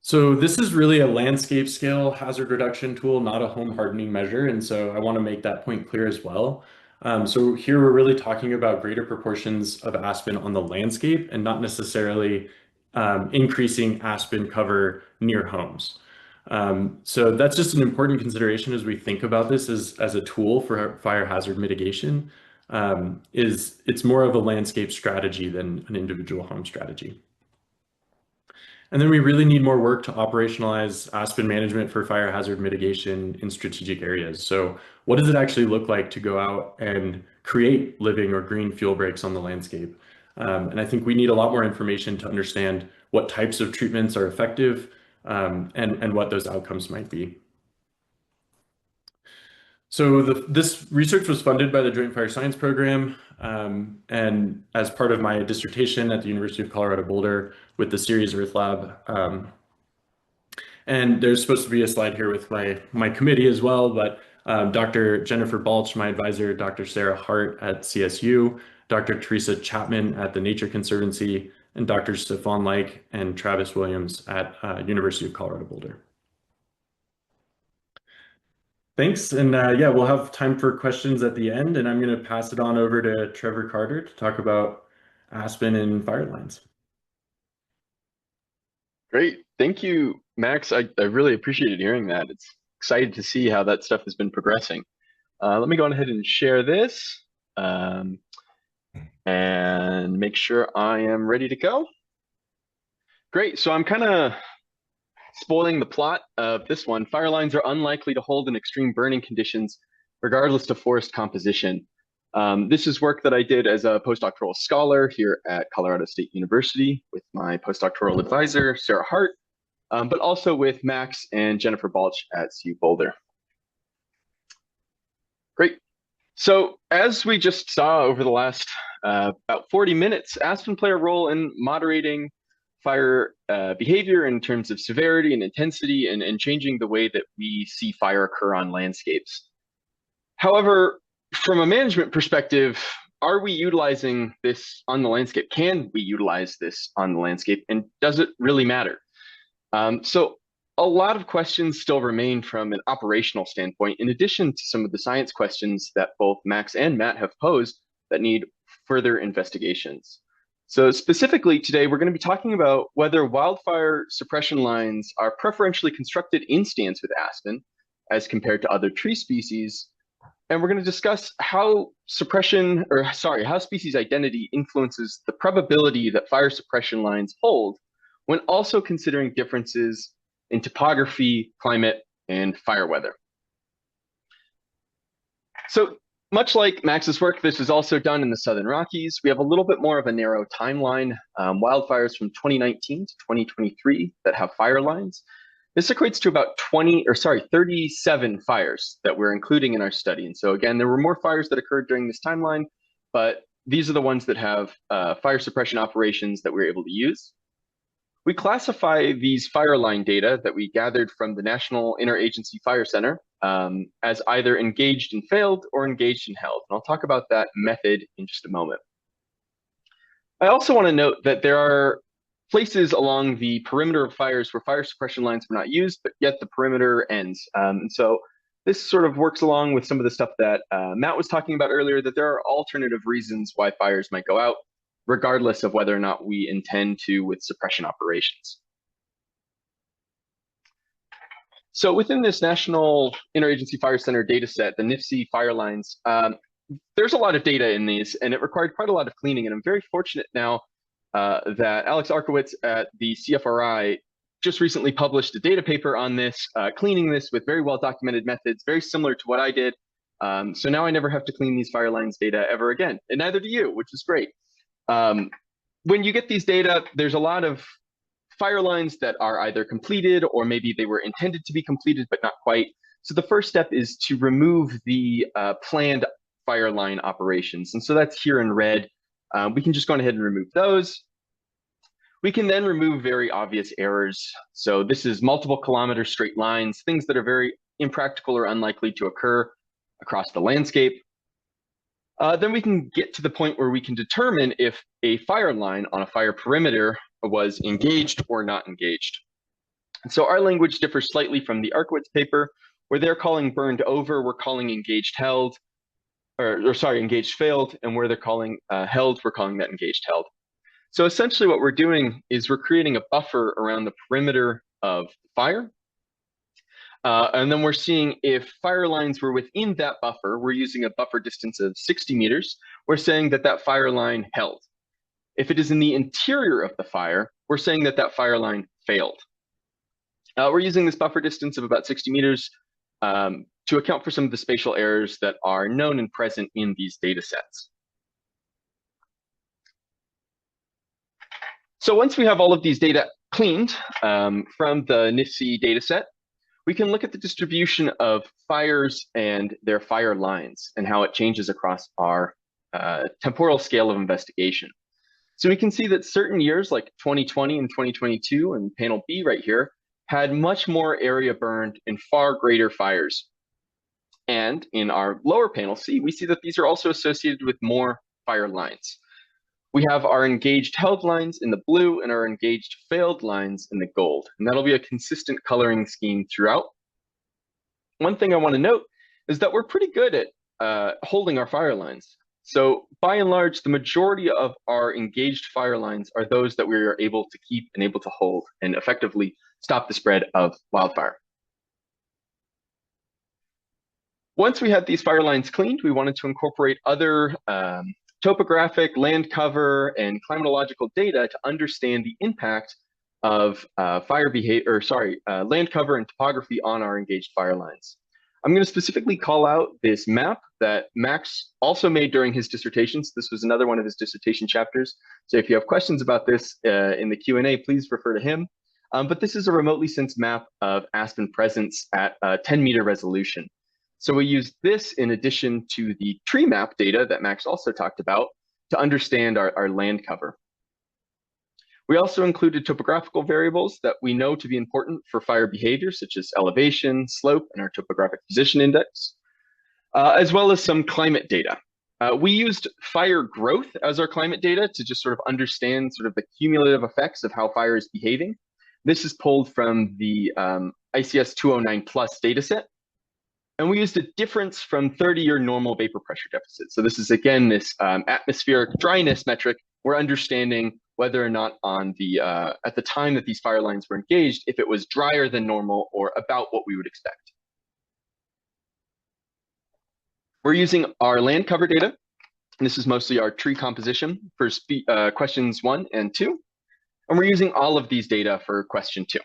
So this is really a landscape scale hazard reduction tool, not a home hardening measure. And so I want to make that point clear as well. So here we're really talking about greater proportions of aspen on the landscape and not necessarily increasing aspen cover near homes. So that's just an important consideration as we think about this as a tool for fire hazard mitigation. It's more of a landscape strategy than an individual home strategy. And then we really need more work to operationalize aspen management for fire hazard mitigation in strategic areas. So what does it actually look like to go out and create living or green fuel breaks on the landscape? And I think we need a lot more information to understand what types of treatments are effective and what those outcomes might be. So this research was funded by the Joint Fire Science Program and as part of my dissertation at the University of Colorado Boulder with the Series Earth Lab. And there's supposed to be a slide here with my committee as well, but Dr. Jennifer Balch, my advisor, Dr. Sarah Hart at CSU, Dr. Teresa Chapman at the Nature Conservancy, and Dr. Stefan Like and Travis Williams at University of Colorado Boulder. Thanks, and yeah, we'll have time for questions at the end, and I'm going to pass it on over to Trever Carter to talk about aspen and fire lines. Great, thank you, Max. I really appreciated hearing that. It's excited to see how that stuff has been progressing. Let me go ahead and share this and make sure I am ready to go. Great, so I'm kind of spoiling the plot of this one. Fire lines are unlikely to hold in extreme burning conditions, regardless of forest composition. This is work that I did as a postdoctoral scholar here at Colorado State University with my postdoctoral advisor, Sarah Hart, but also with Max and Jennifer Balch at CU Boulder. Great. So as we just saw over the last about 40 minutes, aspen play a role in moderating fire behavior in terms of severity and intensity and changing the way that we see fire occur on landscapes. However, from a management perspective, are we utilizing this on the landscape? Can we utilize this on the landscape? And does it really matter? So a lot of questions still remain from an operational standpoint, in addition to some of the science questions that both Max and Matt have posed that need further investigations. So specifically today, we're going to be talking about whether wildfire suppression lines are preferentially constructed in stance with aspen as compared to other tree species. And we're going to discuss how how species identity influences the probability that fire suppression lines hold when also considering differences in topography, climate, and fire weather. So much like Max's work, this is also done in the Southern Rockies. We have a little bit more of a narrow timeline, wildfires from 2019 to 2023 that have fire lines. This equates to about 37 fires that we're including in our study. And so again, there were more fires that occurred during this timeline, but these are the ones that have fire suppression operations that we're able to use. We classify these fire line data that we gathered from the National Interagency Fire Center as either engaged and failed or engaged and held. And I'll talk about that method in just a moment. I also want to note that there are places along the perimeter of fires where fire suppression lines were not used, but yet the perimeter ends. And so This sort of works along with some of the stuff that Matt was talking about earlier, that there are alternative reasons why fires might go out, regardless of whether or not we intend to with suppression operations. So within this National Interagency Fire Center data set, the NIFC fire lines, there's a lot of data in these, and it required quite a lot of cleaning. And I'm very fortunate now that Alex Arkowitz at the CFRI just recently published a data paper on this, cleaning this with very well-documented methods, very similar to what I did. So now I never have to clean these fire lines data ever again, and neither do you, which is great. When you get these data, there's a lot of fire lines that are either completed or maybe they were intended to be completed but not quite. So the first step is to remove the planned fire line operations. And so that's here in red. We can just go ahead and remove those. We can then remove very obvious errors. So this is multiple kilometer straight lines, things that are very impractical or unlikely to occur across the landscape. Then we can get to the point where we can determine if a fire line on a fire perimeter was engaged or not engaged. And so our language differs slightly from the Arkowitz paper, where they're calling burned over, we're calling engaged held, or sorry, engaged failed, and where they're calling held, we're calling that engaged held. So essentially what we're doing is we're creating a buffer around the perimeter of the fire. And then we're seeing if fire lines were within that buffer, we're using a buffer distance of 60 meters, we're saying that that fire line held. If it is in the interior of the fire, we're saying that that fire line failed. We're using this buffer distance of about 60 meters to account for some of the spatial errors that are known and present in these data sets. So once we have all of these data cleaned from the NIFC data set, we can look at the distribution of fires and their fire lines and how it changes across our temporal scale of investigation. So we can see that certain years like 2020 and 2022 and panel B right here had much more area burned and far greater fires. And in our lower panel C, we see that these are also associated with more fire lines. We have our engaged held lines in the blue and our engaged failed lines in the gold. And that'll be a consistent coloring scheme throughout. One thing I want to note is that we're pretty good at holding our fire lines. So by and large, the majority of our engaged fire lines are those that we are able to keep and able to hold and effectively stop the spread of wildfire. Once we had these fire lines cleaned, we wanted to incorporate other topographic, land cover, and climatological data to understand the impact of land cover and topography on our engaged fire lines. I'm going to specifically call out this map that Max also made during his dissertation. So this was another one of his dissertation chapters. So if you have questions about this in the Q&A, please refer to him. But this is a remotely sensed map of aspen presence at 10-meter resolution. So we use this in addition to the tree map data that Max also talked about to understand our land cover. We also included topographical variables that we know to be important for fire behavior, such as elevation, slope, and our topographic position index, as well as some climate data. We used fire growth as our climate data to just sort of understand sort of the cumulative effects of how fire is behaving. This is pulled from the ICS 209 plus dataset. And we used a difference from 30-year normal vapor pressure deficit. So this is, again, this atmospheric dryness metric. We're understanding whether or not on the at the time that these fire lines were engaged, if it was drier than normal or about what we would expect. We're using our land cover data. And this is mostly our tree composition for questions 1 and 2. And we're using all of these data for question 2.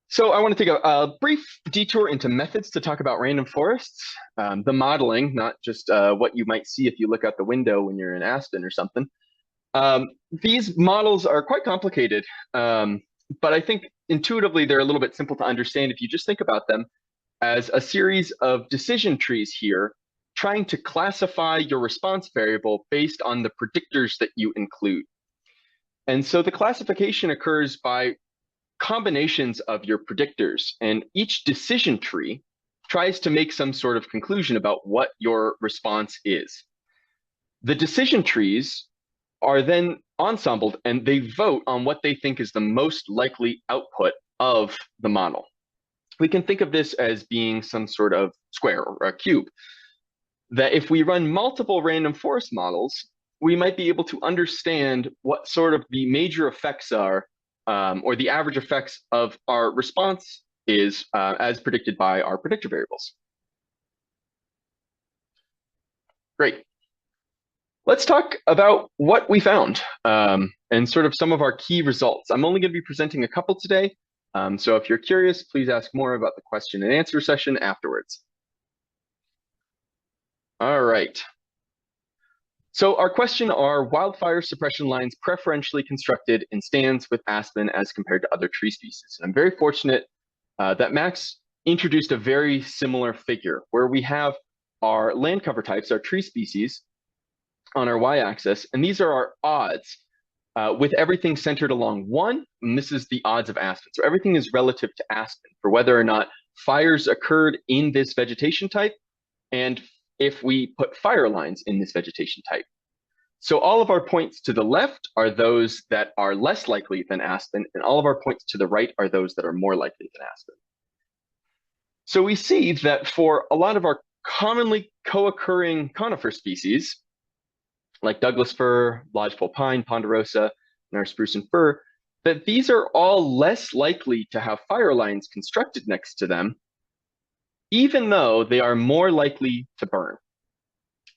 So I want to take a brief detour into methods to talk about random forests, the modeling, not just what you might see if you look out the window when you're in Aspen or something. These models are quite complicated, but I think intuitively they're a little bit simple to understand if you just think about them as a series of decision trees here, trying to classify your response variable based on the predictors that you include. And so the classification occurs by combinations of your predictors, and each decision tree tries to make some sort of conclusion about what your response is. The decision trees are then ensembled and they vote on what they think is the most likely output of the model. we can think of this as being some sort of square or a cube. That if we run multiple random forest models, we might be able to understand what sort of the major effects are, or the average effects of our response is as predicted by our predictor variables. Great. Let's talk about what we found and sort of some of our key results. I'm only going to be presenting a couple today, so if you're curious, please ask more about the question and answer session afterwards. All right. So our question are wildfire suppression lines preferentially constructed in stands with aspen as compared to other tree species? And I'm very fortunate that Max introduced a very similar figure where we have our land cover types, our tree species, on our y-axis, and these are our odds with everything centered along 1, and this is the odds of aspen. So everything is relative to aspen for whether or not fires occurred in this vegetation type, and if we put fire lines in this vegetation type. So all of our points to the left are those that are less likely than aspen, and all of our points to the right are those that are more likely than aspen. So we see that for a lot of our commonly co-occurring conifer species, like Douglas fir, lodgepole pine, ponderosa, and our spruce and fir, that these are all less likely to have fire lines constructed next to them, even though they are more likely to burn.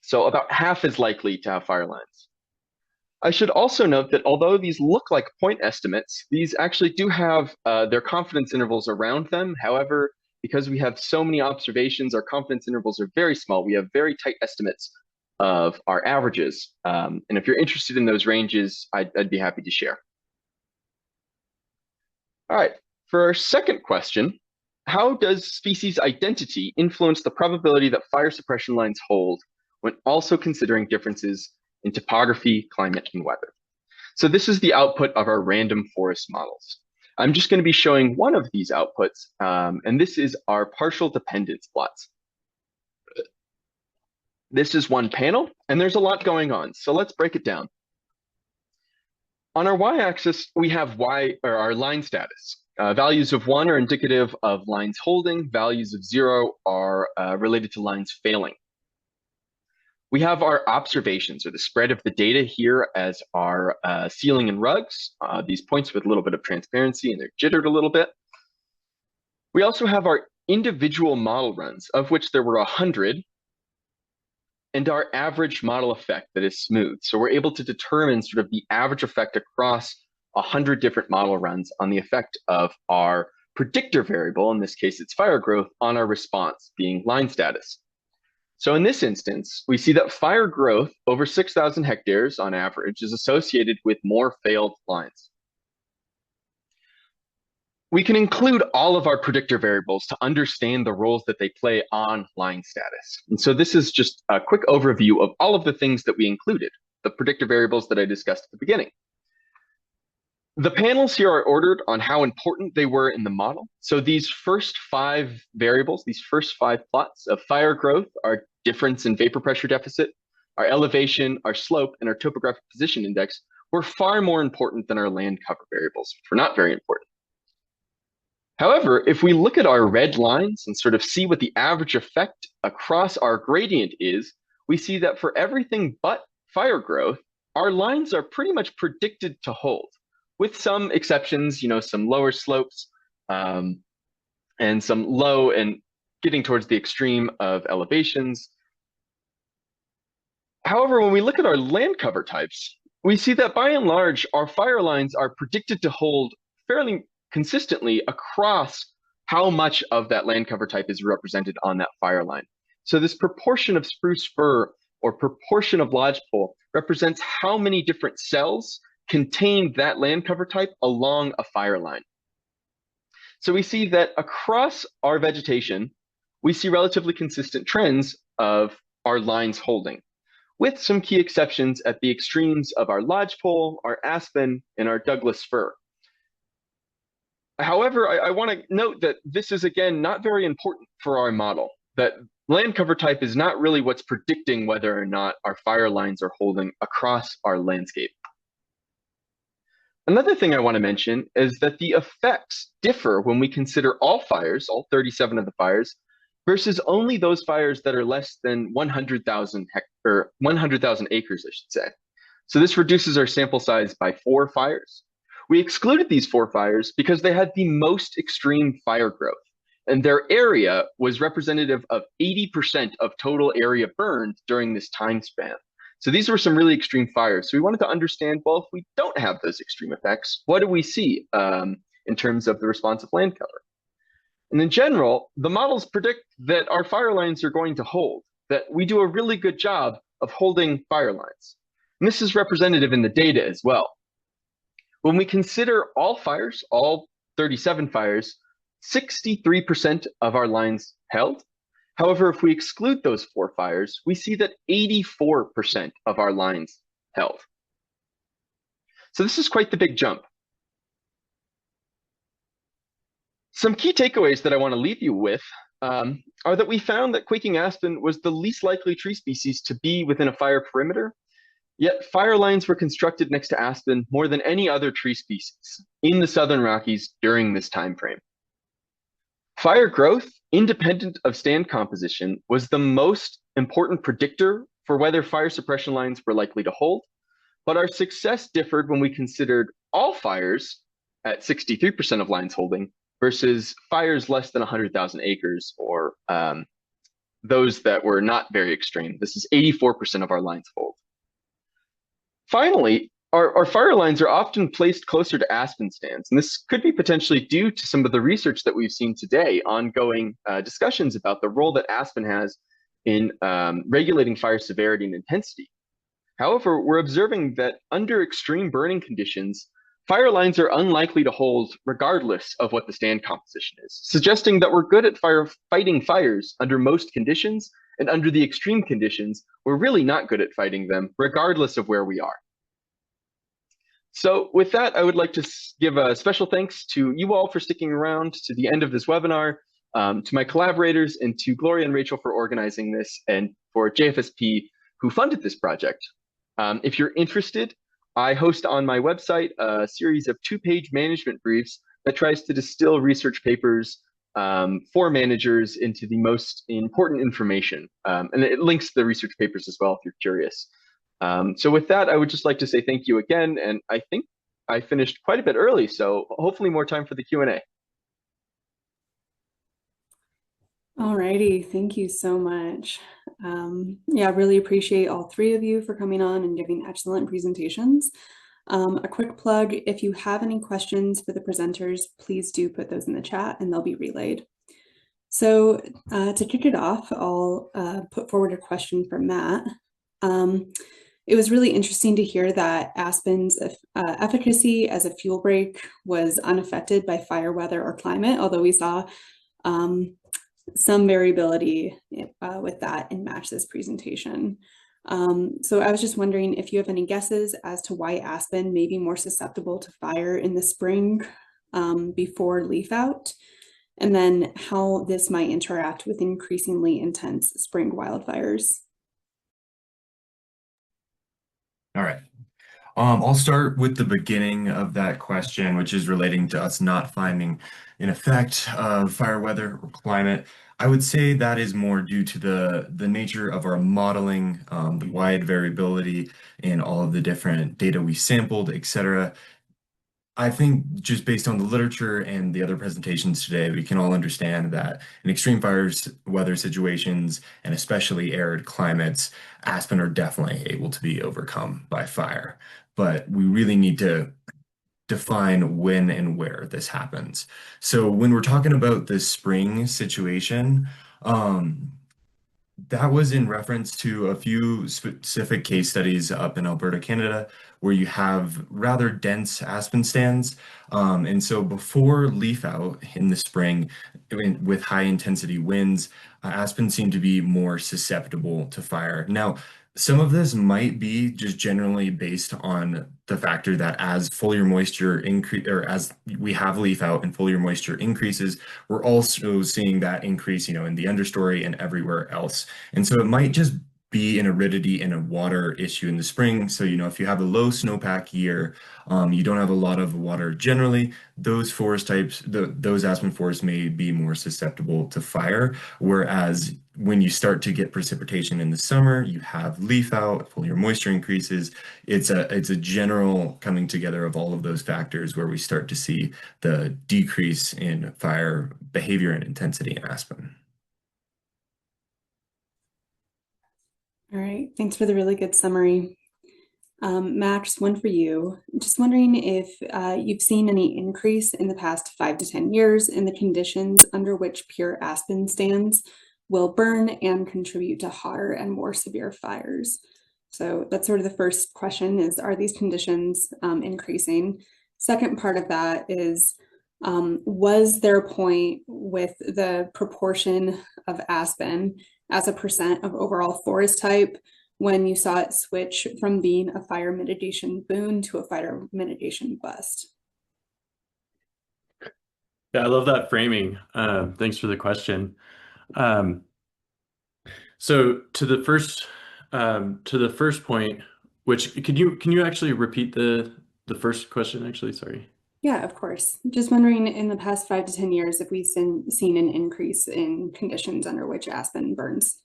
So about half as likely to have fire lines. I should also note that although these look like point estimates, these actually do have their confidence intervals around them. However, because we have so many observations, our confidence intervals are very small. We have very tight estimates of our averages. And if you're interested in those ranges, I'd be happy to share. All right, for our second question, how does species identity influence the probability that fire suppression lines hold when also considering differences in topography, climate, and weather? So this is the output of our random forest models. I'm just going to be showing one of these outputs, and this is our partial dependence plots. This is one panel, and there's a lot going on, so let's break it down. On our y-axis, we have our line status. Values of 1 are indicative of lines holding. Values of 0 are related to lines failing. We have our observations, or the spread of the data here as our ceiling and rugs, these points with a little bit of transparency, and they're jittered a little bit. We also have our individual model runs, of which there were 100, and our average model effect that is smooth. So we're able to determine sort of the average effect across 100 different model runs on the effect of our predictor variable, in this case it's fire growth, on our response, being line status. So in this instance, we see that fire growth over 6,000 hectares on average is associated with more failed lines. We can include all of our predictor variables to understand the roles that they play on line status. And so this is just a quick overview of all of the things that we included, the predictor variables that I discussed at the beginning. The panels here are ordered on how important they were in the model. So these first 5 variables, these first 5 plots of fire growth, our difference in vapor pressure deficit, our elevation, our slope, and our topographic position index were far more important than our land cover variables, which were not very important. However, if we look at our red lines and sort of see what the average effect across our gradient is, we see that for everything but fire growth, our lines are pretty much predicted to hold, with some exceptions, some lower slopes and some low and getting towards the extreme of elevations. However, when we look at our land cover types, we see that by and large, our fire lines are predicted to hold fairly consistently across how much of that land cover type is represented on that fire line. So this proportion of spruce fir or proportion of lodgepole represents how many different cells contain that land cover type along a fire line. So we see that across our vegetation, we see relatively consistent trends of our lines holding, with some key exceptions at the extremes of our lodgepole, our aspen, and our Douglas fir. However, I want to note that this is, again, not very important for our model, that land cover type is not really what's predicting whether or not our fire lines are holding across our landscape. Another thing I want to mention is that the effects differ when we consider all fires, all 37 of the fires, versus only those fires that are less than 100,000 or 100,000 acres, I should say. So this reduces our sample size by 4 fires. We excluded these 4 fires because they had the most extreme fire growth, and their area was representative of 80% of total area burned during this time span. So these were some really extreme fires. So we wanted to understand, well, if we don't have those extreme effects, what do we see in terms of the responsive land cover? And in general, the models predict that our fire lines are going to hold, that we do a really good job of holding fire lines. And this is representative in the data as well. When we consider all fires, all 37 fires, 63% of our lines held. However, if we exclude those 4 fires, we see that 84% of our lines held. So this is quite the big jump. Some key takeaways that I want to leave you with are that we found that quaking aspen was the least likely tree species to be within a fire perimeter, yet fire lines were constructed next to aspen more than any other tree species in the Southern Rockies during this time frame. Fire growth, independent of stand composition, was the most important predictor for whether fire suppression lines were likely to hold, but our success differed when we considered all fires at 63% of lines holding versus fires less than 100,000 acres or those that were not very extreme. This is 84% of our lines hold. Finally, our fire lines are often placed closer to aspen stands, and this could be potentially due to some of the research that we've seen today, ongoing discussions about the role that aspen has in regulating fire severity and intensity. However, we're observing that under extreme burning conditions, fire lines are unlikely to hold regardless of what the stand composition is, suggesting that we're good at fighting fires under most conditions, and under the extreme conditions, we're really not good at fighting them regardless of where we are. So with that, I would like to give a special thanks to you all for sticking around to the end of this webinar, to my collaborators, and to Gloria and Rachel for organizing this, and for JFSP who funded this project. If you're interested, I host on my website a series of 2-page management briefs that tries to distill research papers for managers into the most important information. And it links to the research papers as well if you're curious. So with that, I would just like to say thank you again. And I think I finished quite a bit early, so hopefully more time for the Q&A. Alrighty, thank you so much. Yeah, really appreciate all 3 of you for coming on and giving excellent presentations. A quick plug, if you have any questions for the presenters, please do put those in the chat and they'll be relayed. So to kick it off, I'll put forward a question from Matt. It was really interesting to hear that aspen's efficacy as a fuel break was unaffected by fire weather or climate, although we saw some variability with that in Max's presentation. So I was just wondering if you have any guesses as to why aspen may be more susceptible to fire in the spring before leaf out, and then how this might interact with increasingly intense spring wildfires. All right. I'll start with the beginning of that question, which is relating to us not finding an effect of fire weather or climate. I would say that is more due to the nature of our modeling, the wide variability in all of the different data we sampled, etc. I think just based on the literature and the other presentations today, we can all understand that in extreme weather situations, and especially arid climates, aspen are definitely able to be overcome by fire. But we really need to define when and where this happens. So when we're talking about the spring situation, that was in reference to a few specific case studies up in Alberta, Canada, where you have rather dense aspen stands. And so before leaf out in the spring, with high intensity winds, aspen seem to be more susceptible to fire. Now, some of this might be just generally based on the factor that as foliar moisture increase, or as we have leaf out and foliar moisture increases, we're also seeing that increase, in the understory and everywhere else. And so it might just be an aridity and a water issue in the spring. So, if you have a low snowpack year, you don't have a lot of water generally, those forest types, those aspen forests may be more susceptible to fire. Whereas when you start to get precipitation in the summer, you have leaf out, foliar moisture increases. It's a general coming together of all of those factors where we start to see the decrease in fire behavior and intensity in aspen. All right, thanks for the really good summary. Max, one for you. Just wondering if you've seen any increase in the past 5 to 10 years in the conditions under which pure aspen stands will burn and contribute to hotter and more severe fires. So that's sort of the first question is, are these conditions increasing? Second part of that is, was there a point with the proportion of aspen as a percent of overall forest type when you saw it switch from being a fire mitigation boon to a fire mitigation bust? Yeah, I love that framing. Thanks for the question. So to the first point, which can you actually repeat the first question? Actually, sorry. Yeah, of course. Just wondering, in the past 5 to 10 years, if we've seen an increase in conditions under which aspen burns.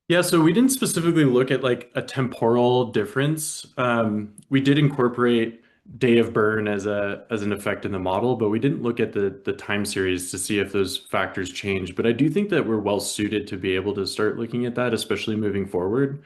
Yeah, so we didn't specifically look at like a temporal difference. We did incorporate day of burn as an effect in the model, but we didn't look at the time series to see if those factors change. But I do think that we're well suited to be able to start looking at that, especially moving forward.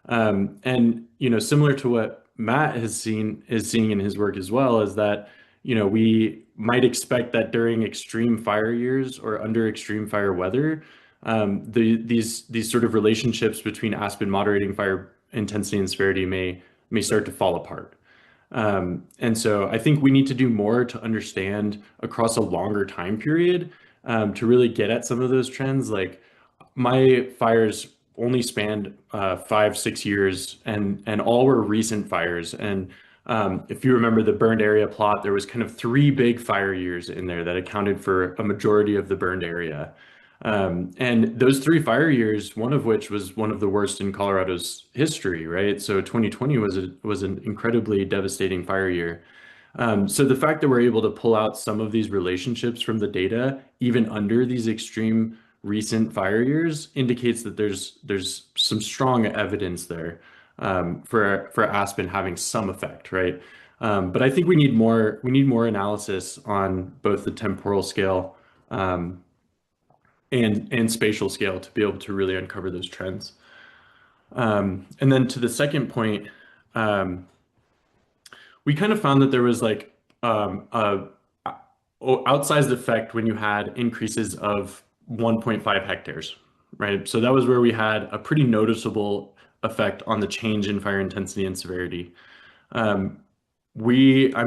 And similar to what Matt is seeing in his work as well, is that we might expect that during extreme fire years or under extreme fire weather, these sort of relationships between aspen moderating fire intensity and severity may start to fall apart. And so I think we need to do more to understand across a longer time period to really get at some of those trends. Like my fires only spanned 5-6 years, and all were recent fires. And if you remember the burned area plot, there was kind of 3 big fire years in there that accounted for a majority of the burned area. And those 3 fire years, one of which was one of the worst in Colorado's history, right? So 2020 was an incredibly devastating fire year. So the fact that we're able to pull out some of these relationships from the data, even under these extreme recent fire years, indicates that there's some strong evidence there for aspen having some effect, right? But I think we need more analysis on both the temporal scale and spatial scale to be able to really uncover those trends. And then to the second point, we kind of found that there was like a outsized effect when you had increases of 1.5 hectares, right? So that was where we had a pretty noticeable effect on the change in fire intensity and severity. I'm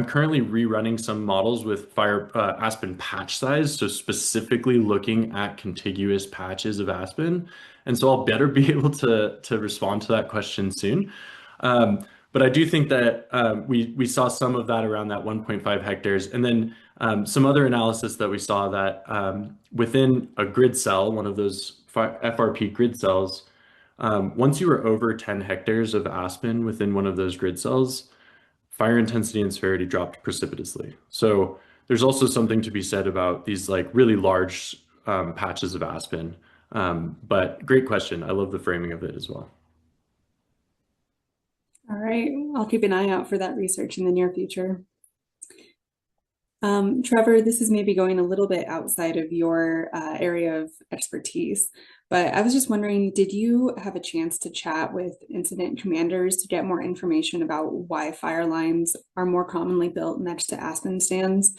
currently rerunning some models with aspen patch size, so specifically looking at contiguous patches of aspen. And so I'll better be able to respond to that question soon. But I do think that we saw some of that around that 1.5 hectares. And then some other analysis that we saw that within a grid cell, one of those FRP grid cells, once you were over 10 hectares of aspen within one of those grid cells, fire intensity and severity dropped precipitously. So there's also something to be said about these like really large patches of aspen. But great question. I love the framing of it as well. All right, I'll keep an eye out for that research in the near future. Trever, this is maybe going a little bit outside of your area of expertise, but I was just wondering, did you have a chance to chat with incident commanders to get more information about why fire lines are more commonly built next to aspen stands?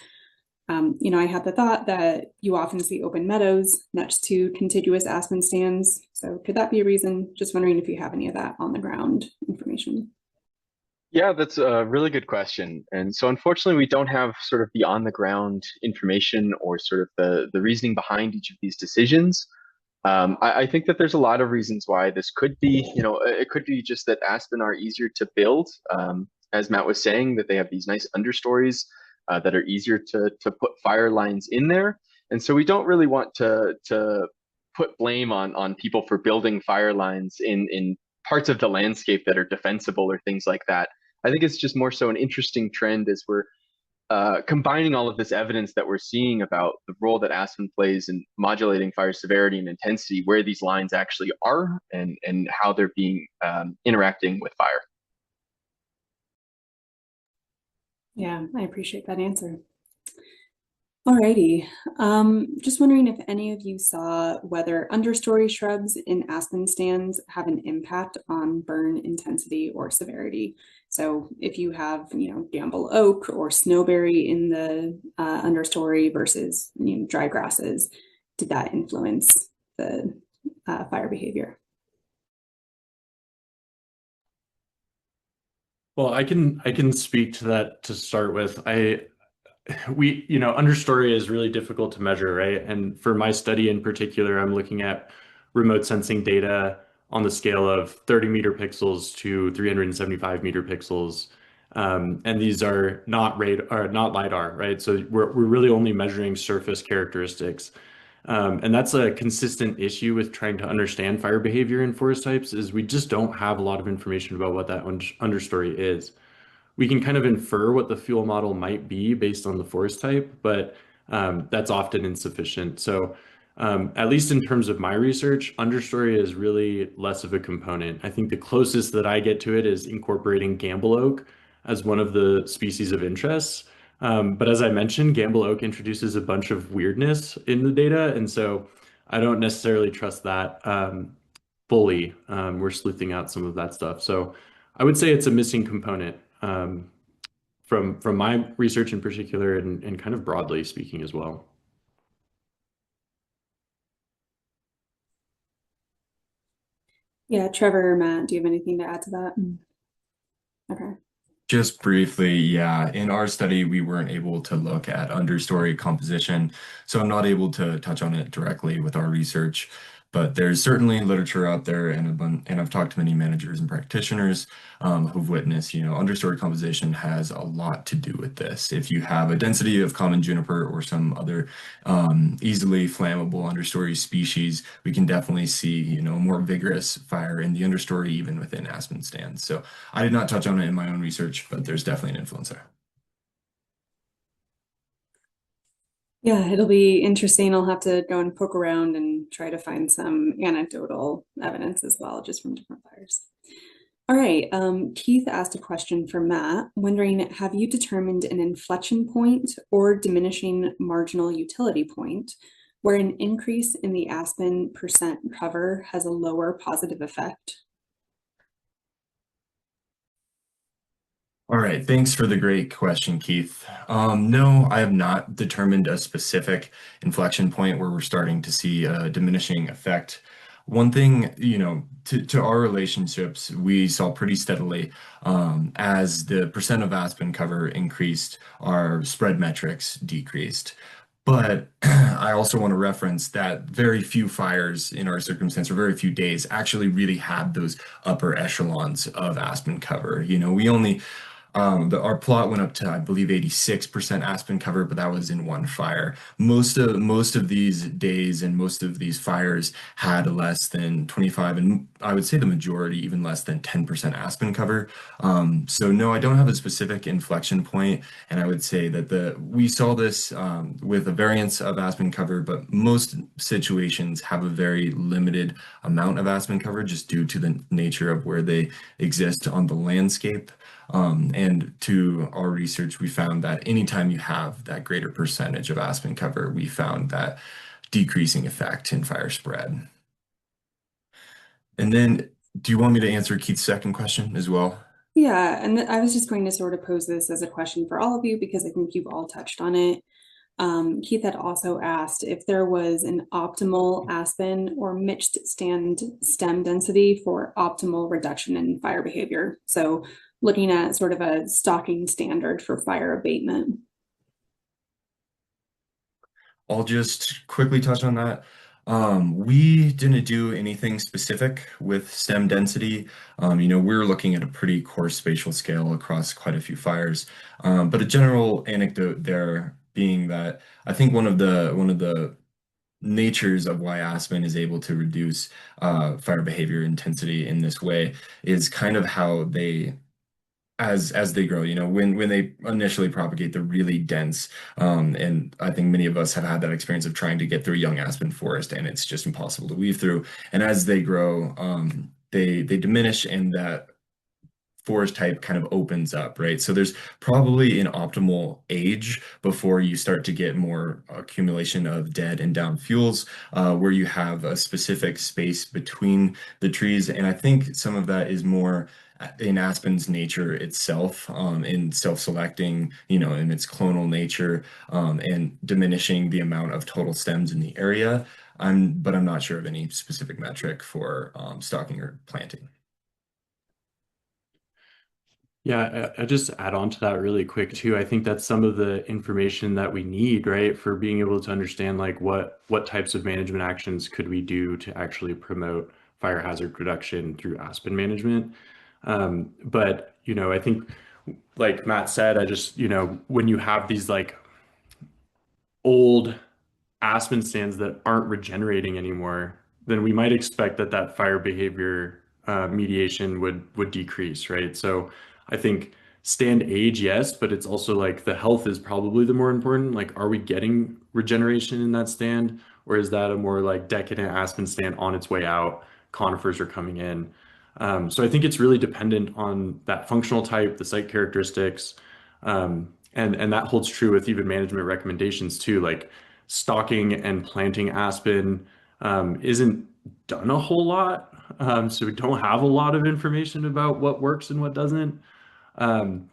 I had the thought that you often see open meadows next to contiguous aspen stands. So could that be a reason? Just wondering if you have any of that on the ground information. Yeah, that's a really good question. And so unfortunately, we don't have sort of the on the ground information or sort of the reasoning behind each of these decisions. I think that there's a lot of reasons why this could be, it could be just that aspen are easier to build. As Matt was saying, that they have these nice understories that are easier to put fire lines in there. And so we don't really want to put blame on people for building fire lines in parts of the landscape that are defensible or things like that. I think it's just more so an interesting trend as we're combining all of this evidence that we're seeing about the role that aspen plays in modulating fire severity and intensity, where these lines actually are, and how they're being interacting with fire. Yeah, I appreciate that answer. Alrighty, just wondering if any of you saw whether understory shrubs in aspen stands have an impact on burn intensity or severity. So if you have, gamble oak or snowberry in the understory versus dry grasses, did that influence the fire behavior? Well, I can speak to that to start with. Understory is really difficult to measure, right? And for my study in particular, I'm looking at remote sensing data on the scale of 30 meter pixels to 375 meter pixels. And these are not LiDAR, right? So we're really only measuring surface characteristics. And that's a consistent issue with trying to understand fire behavior in forest types, is we just don't have a lot of information about what that understory is. We can kind of infer what the fuel model might be based on the forest type, but that's often insufficient. So at least in terms of my research, understory is really less of a component. I think the closest that I get to it is incorporating gamble oak as one of the species of interest. But as I mentioned, gamble oak introduces a bunch of weirdness in the data, and so I don't necessarily trust that fully. We're sleuthing out some of that stuff. So I would say it's a missing component from my research in particular, and kind of broadly speaking as well. Yeah, Trevor or Matt, do you have anything to add to that? Okay. Just briefly, yeah, in our study, we weren't able to look at understory composition, so I'm not able to touch on it directly with our research, but there's certainly literature out there, and I've talked to many managers and practitioners who've witnessed, understory composition has a lot to do with this. If you have a density of common juniper or some other easily flammable understory species, we can definitely see, more vigorous fire in the understory, even within aspen stands. So I did not touch on it in my own research, but there's definitely an influence there. Yeah, it'll be interesting. I'll have to go and poke around and try to find some anecdotal evidence as well, just from different fires. All right, Keith asked a question for Matt, wondering, have you determined an inflection point or diminishing marginal utility point where an increase in the aspen percent cover has a lower positive effect? All right, thanks for the great question, Keith. No, I have not determined a specific inflection point where we're starting to see a diminishing effect. One thing, to our relationships, we saw pretty steadily as the percent of aspen cover increased, our spread metrics decreased. But I also want to reference that very few fires in our circumstance, or very few days, actually really had those upper echelons of aspen cover. We only our plot went up to, I believe, 86% aspen cover, but that was in one fire. Most of these days and most of these fires had less than 25, and I would say the majority even less than 10% aspen cover. So no, I don't have a specific inflection point, and I would say that we saw this with a variance of aspen cover, but most situations have a very limited amount of aspen cover just due to the nature of where they exist on the landscape. And to our research, we found that anytime you have that greater percentage of aspen cover, we found that decreasing effect in fire spread. And then, do you want me to answer Keith's second question as well? Yeah, and I was just going to sort of pose this as a question for all of you because I think you've all touched on it. Keith had also asked if there was an optimal aspen or mixed stem density for optimal reduction in fire behavior. So looking at sort of a stocking standard for fire abatement. I'll just quickly touch on that. We didn't do anything specific with stem density. We're looking at a pretty coarse spatial scale across quite a few fires. But a general anecdote there being that I think one of the natures of why aspen is able to reduce fire behavior intensity in this way is kind of how they as they grow, when they initially propagate, they're really dense. And I think many of us have had that experience of trying to get through a young aspen forest, and it's just impossible to weave through. And as they grow, they diminish, and that forest type kind of opens up, right? So there's probably an optimal age before you start to get more accumulation of dead and down fuels, where you have a specific space between the trees. And I think some of that is more in aspen's nature itself, in self-selecting, in its clonal nature, and diminishing the amount of total stems in the area. But I'm not sure of any specific metric for stalking or planting. Yeah, I just add on to that really quick too. I think that's some of the information that we need, right, for being able to understand like what types of management actions could we do to actually promote fire hazard reduction through aspen management. But I think like Matt said, I just when you have these like old aspen stands that aren't regenerating anymore, then we might expect that fire behavior mediation would decrease, right? So I think stand age, yes, but it's also like the health is probably the more important. Like, are we getting regeneration in that stand, or is that a more like decadent aspen stand on its way out? Conifers are coming in. So I think it's really dependent on that functional type, the site characteristics, and that holds true with even management recommendations too. Like stalking and planting aspen isn't done a whole lot. So we don't have a lot of information about what works and what doesn't. Um,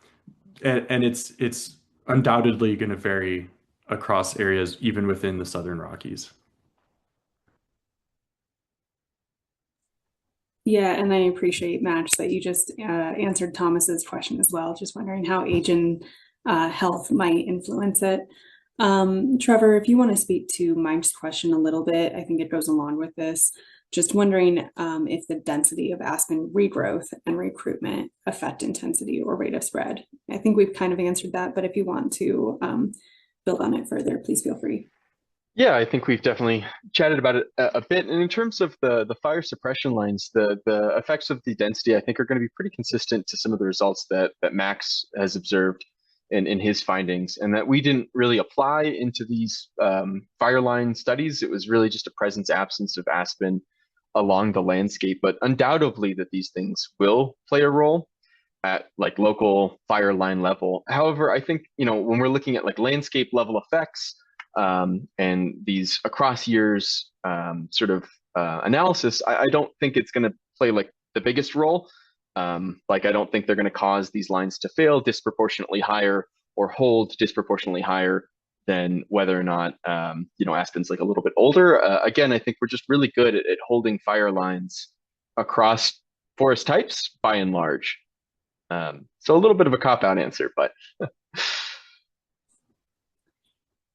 and it's undoubtedly going to vary across areas, even within the Southern Rockies. Yeah, and I appreciate, Max, that you just answered Thomas's question as well. Just wondering how age and health might influence it. Trevor, if you want to speak to Mike's question a little bit, I think it goes along with this. Just wondering if the density of aspen regrowth and recruitment affect intensity or rate of spread. I think we've kind of answered that, but if you want to build on it further, please feel free. Yeah, I think we've definitely chatted about it a bit. And in terms of the fire suppression lines, the effects of the density, I think, are going to be pretty consistent to some of the results that Max has observed in his findings, and that we didn't really apply into these fire line studies. It was really just a presence absence of aspen along the landscape, but undoubtedly that these things will play a role at like local fire line level. However, I think, when we're looking at like landscape level effects, and these across years sort of analysis, I don't think it's going to play like the biggest role. Like, I don't think they're going to cause these lines to fail disproportionately higher or hold disproportionately higher than whether or not, aspen's like a little bit older. Again, I think we're just really good at holding fire lines across forest types by and large. So a little bit of a cop-out answer, but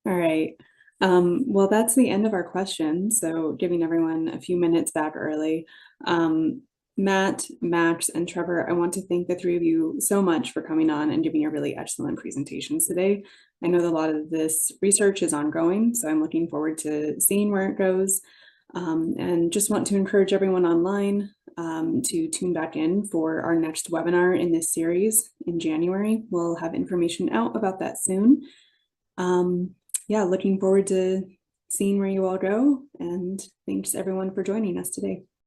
All right. Well, that's the end of our questions. So giving everyone a few minutes back early. Matt, Max, and Trevor, I want to thank the three of you so much for coming on and giving your really excellent presentations today. I know that a lot of this research is ongoing, so I'm looking forward to seeing where it goes. And just want to encourage everyone online to tune back in for our next webinar in this series in January. We'll have information out about that soon. Yeah, looking forward to seeing where you all go, and thanks everyone for joining us today.